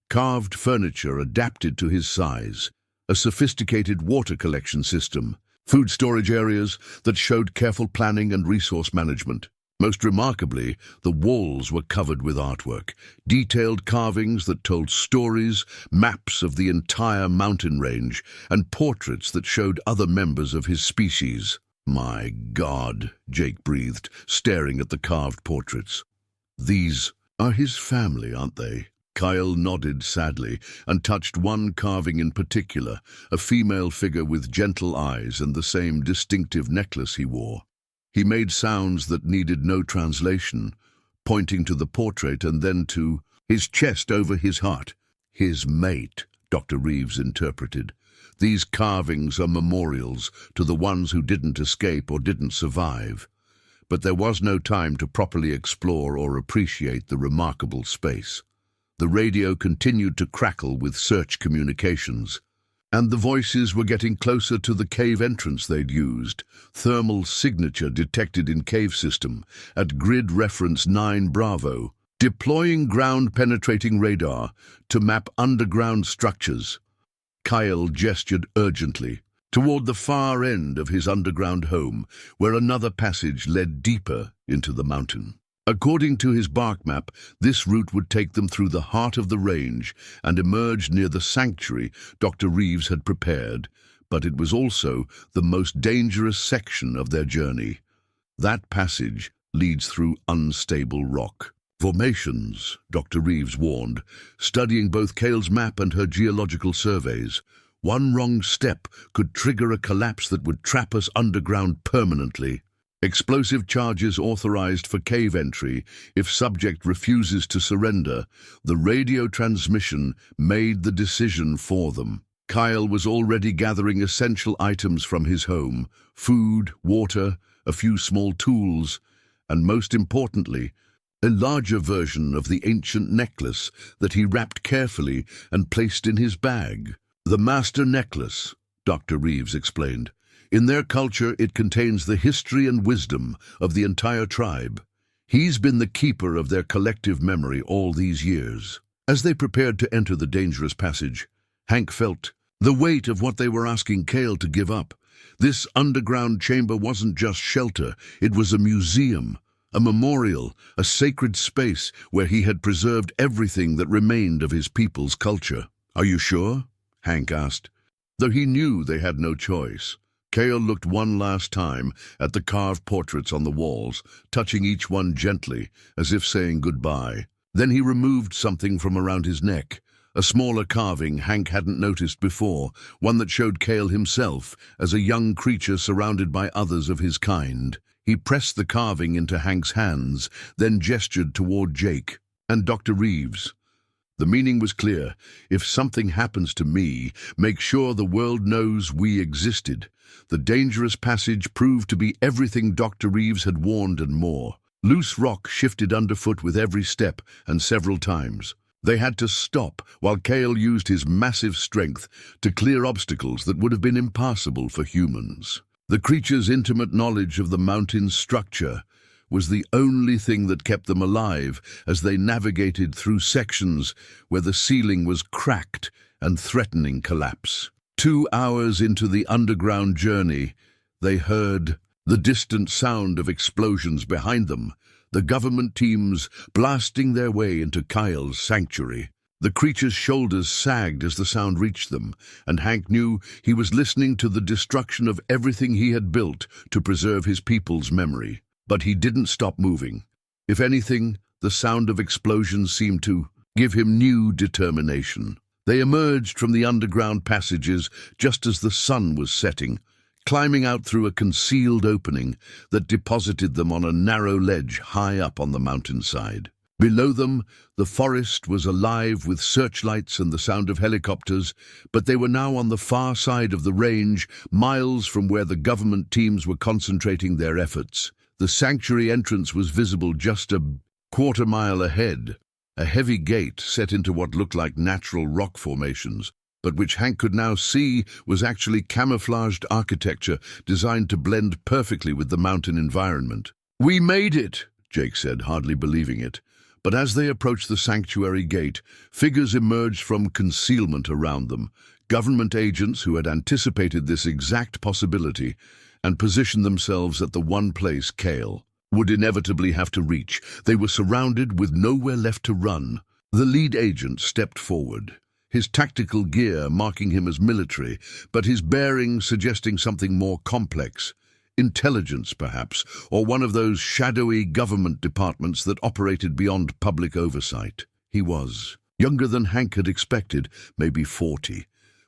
Carved furniture adapted to his size, a sophisticated water collection system, food storage areas that showed careful planning and resource management. Most remarkably, the walls were covered with artwork, detailed carvings that told stories, maps of the entire mountain range, and portraits that showed other members of his species. "My God," Jake breathed, staring at the carved portraits. "These are his family, aren't they?" Kyle nodded sadly and touched one carving in particular, a female figure with gentle eyes and the same distinctive necklace he wore. He made sounds that needed no translation, pointing to the portrait and then to his chest over his heart. "His mate," Dr. Reeves interpreted. "These carvings are memorials to the ones who didn't escape or didn't survive." But there was no time to properly explore or appreciate the remarkable space. The radio continued to crackle with search communications, and the voices were getting closer to the cave entrance they'd used. Thermal signature detected in cave system at grid reference 9 Bravo. Deploying ground-penetrating radar to map underground structures. Kyle gestured urgently toward the far end of his underground home, where another passage led deeper into the mountain. According to his bark map, this route would take them through the heart of the range and emerge near the sanctuary Dr. Reeves had prepared, but it was also the most dangerous section of their journey. That passage leads through unstable rock formations, Dr. Reeves warned, studying both Kale's map and her geological surveys. "One wrong step could trigger a collapse that would trap us underground permanently. Explosive charges authorized for cave entry if subject refuses to surrender. The radio transmission made the decision for them." Kyle was already gathering essential items from his home: food, water, a few small tools, and most importantly, a larger version of the ancient necklace that he wrapped carefully and placed in his bag. "The Master Necklace," Dr. Reeves explained. "In their culture, it contains the history and wisdom of the entire tribe. He's been the keeper of their collective memory all these years." As they prepared to enter the dangerous passage, Hank felt the weight of what they were asking Kale to give up. This underground chamber wasn't just shelter, it was a museum, a memorial, a sacred space where he had preserved everything that remained of his people's culture. "Are you sure?" Hank asked, though he knew they had no choice. Kale looked one last time at the carved portraits on the walls, touching each one gently, as if saying goodbye. Then he removed something from around his neck, a smaller carving Hank hadn't noticed before, one that showed Kale himself as a young creature surrounded by others of his kind. He pressed the carving into Hank's hands, then gestured toward Jake and Dr. Reeves. The meaning was clear: if something happens to me, make sure the world knows we existed. The dangerous passage proved to be everything Dr. Reeves had warned and more. Loose rock shifted underfoot with every step, and several times. They had to stop while Kale used his massive strength to clear obstacles that would have been impassable for humans. The creature's intimate knowledge of the mountain's structure was the only thing that kept them alive as they navigated through sections where the ceiling was cracked and threatening collapse. 2 hours into the underground journey, they heard the distant sound of explosions behind them, the government teams blasting their way into Kyle's sanctuary. The creature's shoulders sagged as the sound reached them, and Hank knew he was listening to the destruction of everything he had built to preserve his people's memory. But he didn't stop moving. If anything, the sound of explosions seemed to give him new determination. They emerged from the underground passages just as the sun was setting, climbing out through a concealed opening that deposited them on a narrow ledge high up on the mountainside. Below them, the forest was alive with searchlights and the sound of helicopters, but they were now on the far side of the range, miles from where the government teams were concentrating their efforts. The sanctuary entrance was visible just a quarter-mile ahead, a heavy gate set into what looked like natural rock formations, but which Hank could now see was actually camouflaged architecture designed to blend perfectly with the mountain environment. "We made it," Jake said, hardly believing it. But as they approached the sanctuary gate, figures emerged from concealment around them, government agents who had anticipated this exact possibility and positioned themselves at the one place Kale would inevitably have to reach. They were surrounded with nowhere left to run. The lead agent stepped forward, his tactical gear marking him as military, but his bearing suggesting something more complex. Intelligence, perhaps, or one of those shadowy government departments that operated beyond public oversight. He was younger than Hank had expected, maybe 40,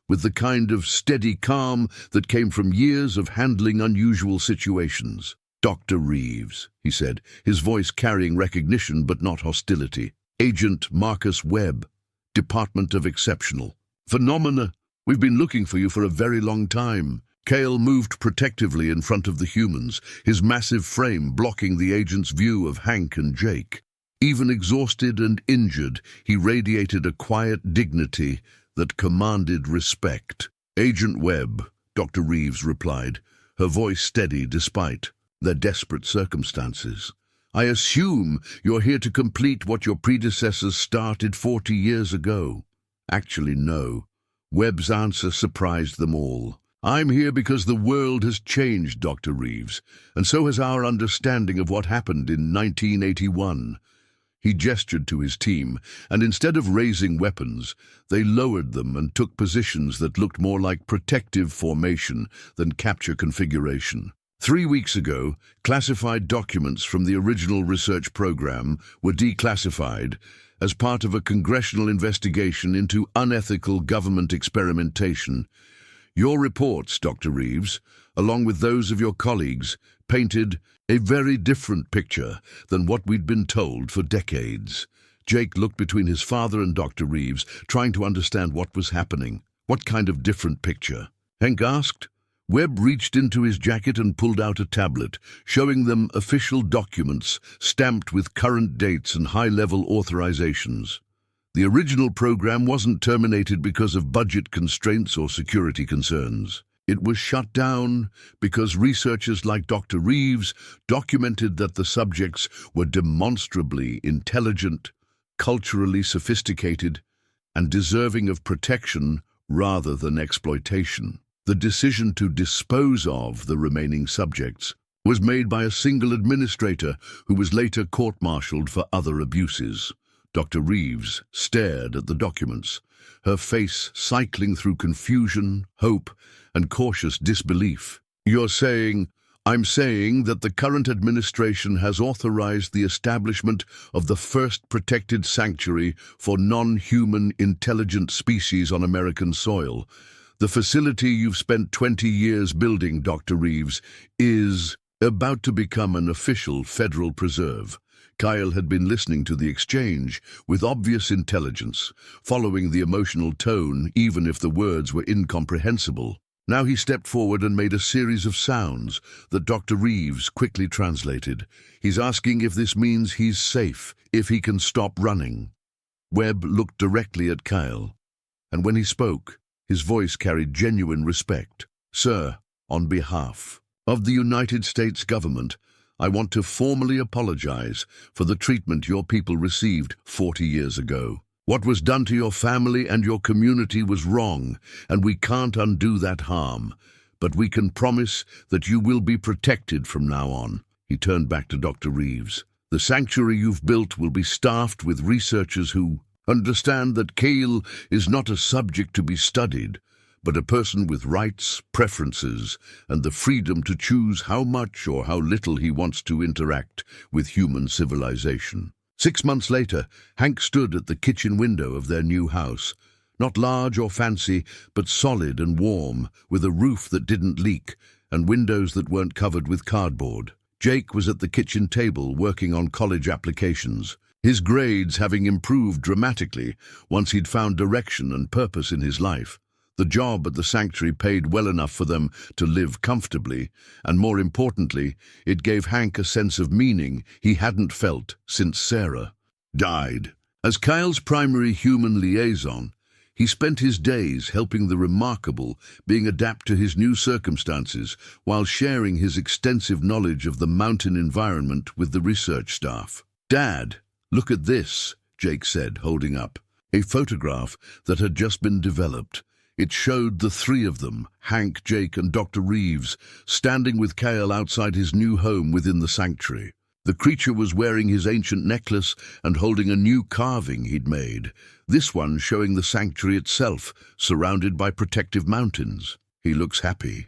with the kind of steady calm that came from years of handling unusual situations. "Dr. Reeves," he said, his voice carrying recognition but not hostility. "Agent Marcus Webb, Department of Exceptional Phenomena. We've been looking for you for a very long time." Kale moved protectively in front of the humans, his massive frame blocking the agent's view of Hank and Jake. Even exhausted and injured, he radiated a quiet dignity that commanded respect. "Agent Webb," Dr. Reeves replied, her voice steady despite their desperate circumstances. "I assume you're here to complete what your predecessors started 40 years ago." Actually, no. Webb's answer surprised them all. "I'm here because the world has changed, Dr. Reeves, and so has our understanding of what happened in 1981. He gestured to his team, and instead of raising weapons, they lowered them and took positions that looked more like protective formation than capture configuration. 3 weeks ago, classified documents from the original research program were declassified as part of a congressional investigation into unethical government experimentation. Your reports, Dr. Reeves, along with those of your colleagues, painted a very different picture than what we'd been told for decades." Jake looked between his father and Dr. Reeves, trying to understand what was happening. "What kind of different picture?" Hank asked. Webb reached into his jacket and pulled out a tablet, showing them official documents stamped with current dates and high-level authorizations. The original program wasn't terminated because of budget constraints or security concerns. It was shut down because researchers like Dr. Reeves documented that the subjects were demonstrably intelligent, culturally sophisticated, and deserving of protection rather than exploitation. The decision to dispose of the remaining subjects was made by a single administrator who was later court-martialed for other abuses. Dr. Reeves stared at the documents, her face cycling through confusion, hope, and cautious disbelief. "You're saying, I'm saying that the current administration has authorized the establishment of the first protected sanctuary for non-human intelligent species on American soil. The facility you've spent 20 years building, Dr. Reeves, is about to become an official federal preserve." Kyle had been listening to the exchange with obvious intelligence, following the emotional tone even if the words were incomprehensible. Now he stepped forward and made a series of sounds that Dr. Reeves quickly translated. "He's asking if this means he's safe, if he can stop running." Webb looked directly at Kyle, and when he spoke, his voice carried genuine respect. "Sir, on behalf of the United States government, I want to formally apologize for the treatment your people received 40 years ago. What was done to your family and your community was wrong, and we can't undo that harm. But we can promise that you will be protected from now on." He turned back to Dr. Reeves. "The sanctuary you've built will be staffed with researchers who understand that Kyle is not a subject to be studied, but a person with rights, preferences, and the freedom to choose how much or how little he wants to interact with human civilization." 6 months later, Hank stood at the kitchen window of their new house. Not large or fancy, but solid and warm, with a roof that didn't leak and windows that weren't covered with cardboard. Jake was at the kitchen table working on college applications, his grades having improved dramatically once he'd found direction and purpose in his life. The job at the sanctuary paid well enough for them to live comfortably, and more importantly, it gave Hank a sense of meaning he hadn't felt since Sarah died. As Kyle's primary human liaison, he spent his days helping the remarkable being adapt to his new circumstances while sharing his extensive knowledge of the mountain environment with the research staff. "Dad, look at this," Jake said, holding up a photograph that had just been developed. It showed the three of them, Hank, Jake, and Dr. Reeves, standing with Kyle outside his new home within the sanctuary. The creature was wearing his ancient necklace and holding a new carving he'd made, this one showing the sanctuary itself, surrounded by protective mountains. "He looks happy,"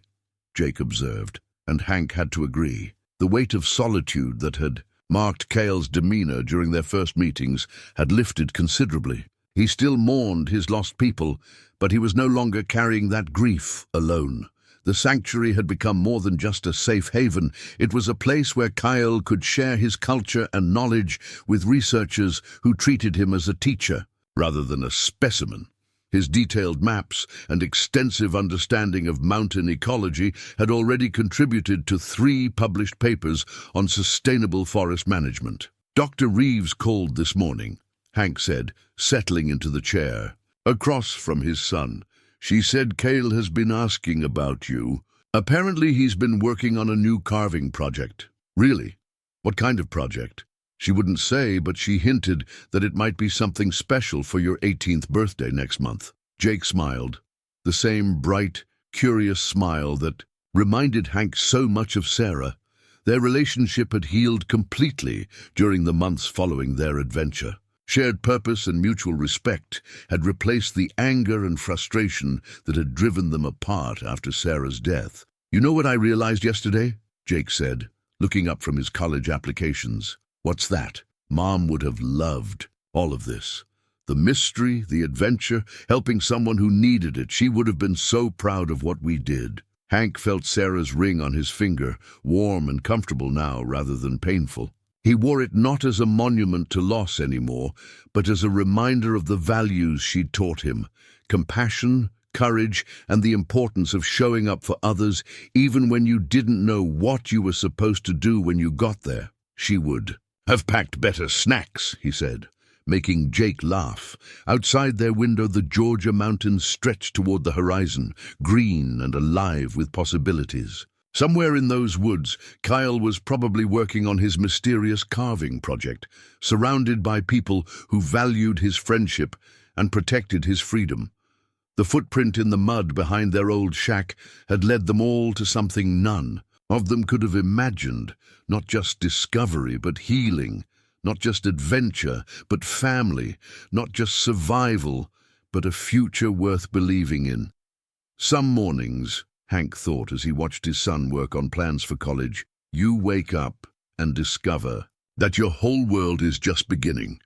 Jake observed, and Hank had to agree. The weight of solitude that had marked Kyle's demeanor during their first meetings had lifted considerably. He still mourned his lost people, but he was no longer carrying that grief alone. The sanctuary had become more than just a safe haven. It was a place where Kyle could share his culture and knowledge with researchers who treated him as a teacher rather than a specimen. His detailed maps and extensive understanding of mountain ecology had already contributed to 3 published papers on sustainable forest management. "Dr. Reeves called this morning," Hank said, settling into the chair, across from his son. "She said Kyle has been asking about you. Apparently he's been working on a new carving project." "Really? What kind of project?" "She wouldn't say, but she hinted that it might be something special for your 18th birthday next month." Jake smiled, the same bright, curious smile that reminded Hank so much of Sarah. Their relationship had healed completely during the months following their adventure. Shared purpose and mutual respect had replaced the anger and frustration that had driven them apart after Sarah's death. "You know what I realized yesterday?" Jake said, looking up from his college applications. "What's that?" Mom would have loved all of this. The mystery, the adventure, helping someone who needed it. She would have been so proud of what we did. Hank felt Sarah's ring on his finger, warm and comfortable now rather than painful. He wore it not as a monument to loss anymore, but as a reminder of the values she'd taught him: compassion, courage, and the importance of showing up for others even when you didn't know what you were supposed to do when you got there. "She would have packed better snacks," he said, making Jake laugh. Outside their window, the Georgia mountains stretched toward the horizon, green and alive with possibilities. Somewhere in those woods, Kyle was probably working on his mysterious carving project, surrounded by people who valued his friendship and protected his freedom. The footprint in the mud behind their old shack had led them all to something none of them could have imagined, not just discovery, but healing, not just adventure, but family, not just survival, but a future worth believing in. Some mornings, Hank thought as he watched his son work on plans for college, you wake up and discover that your whole world is just beginning.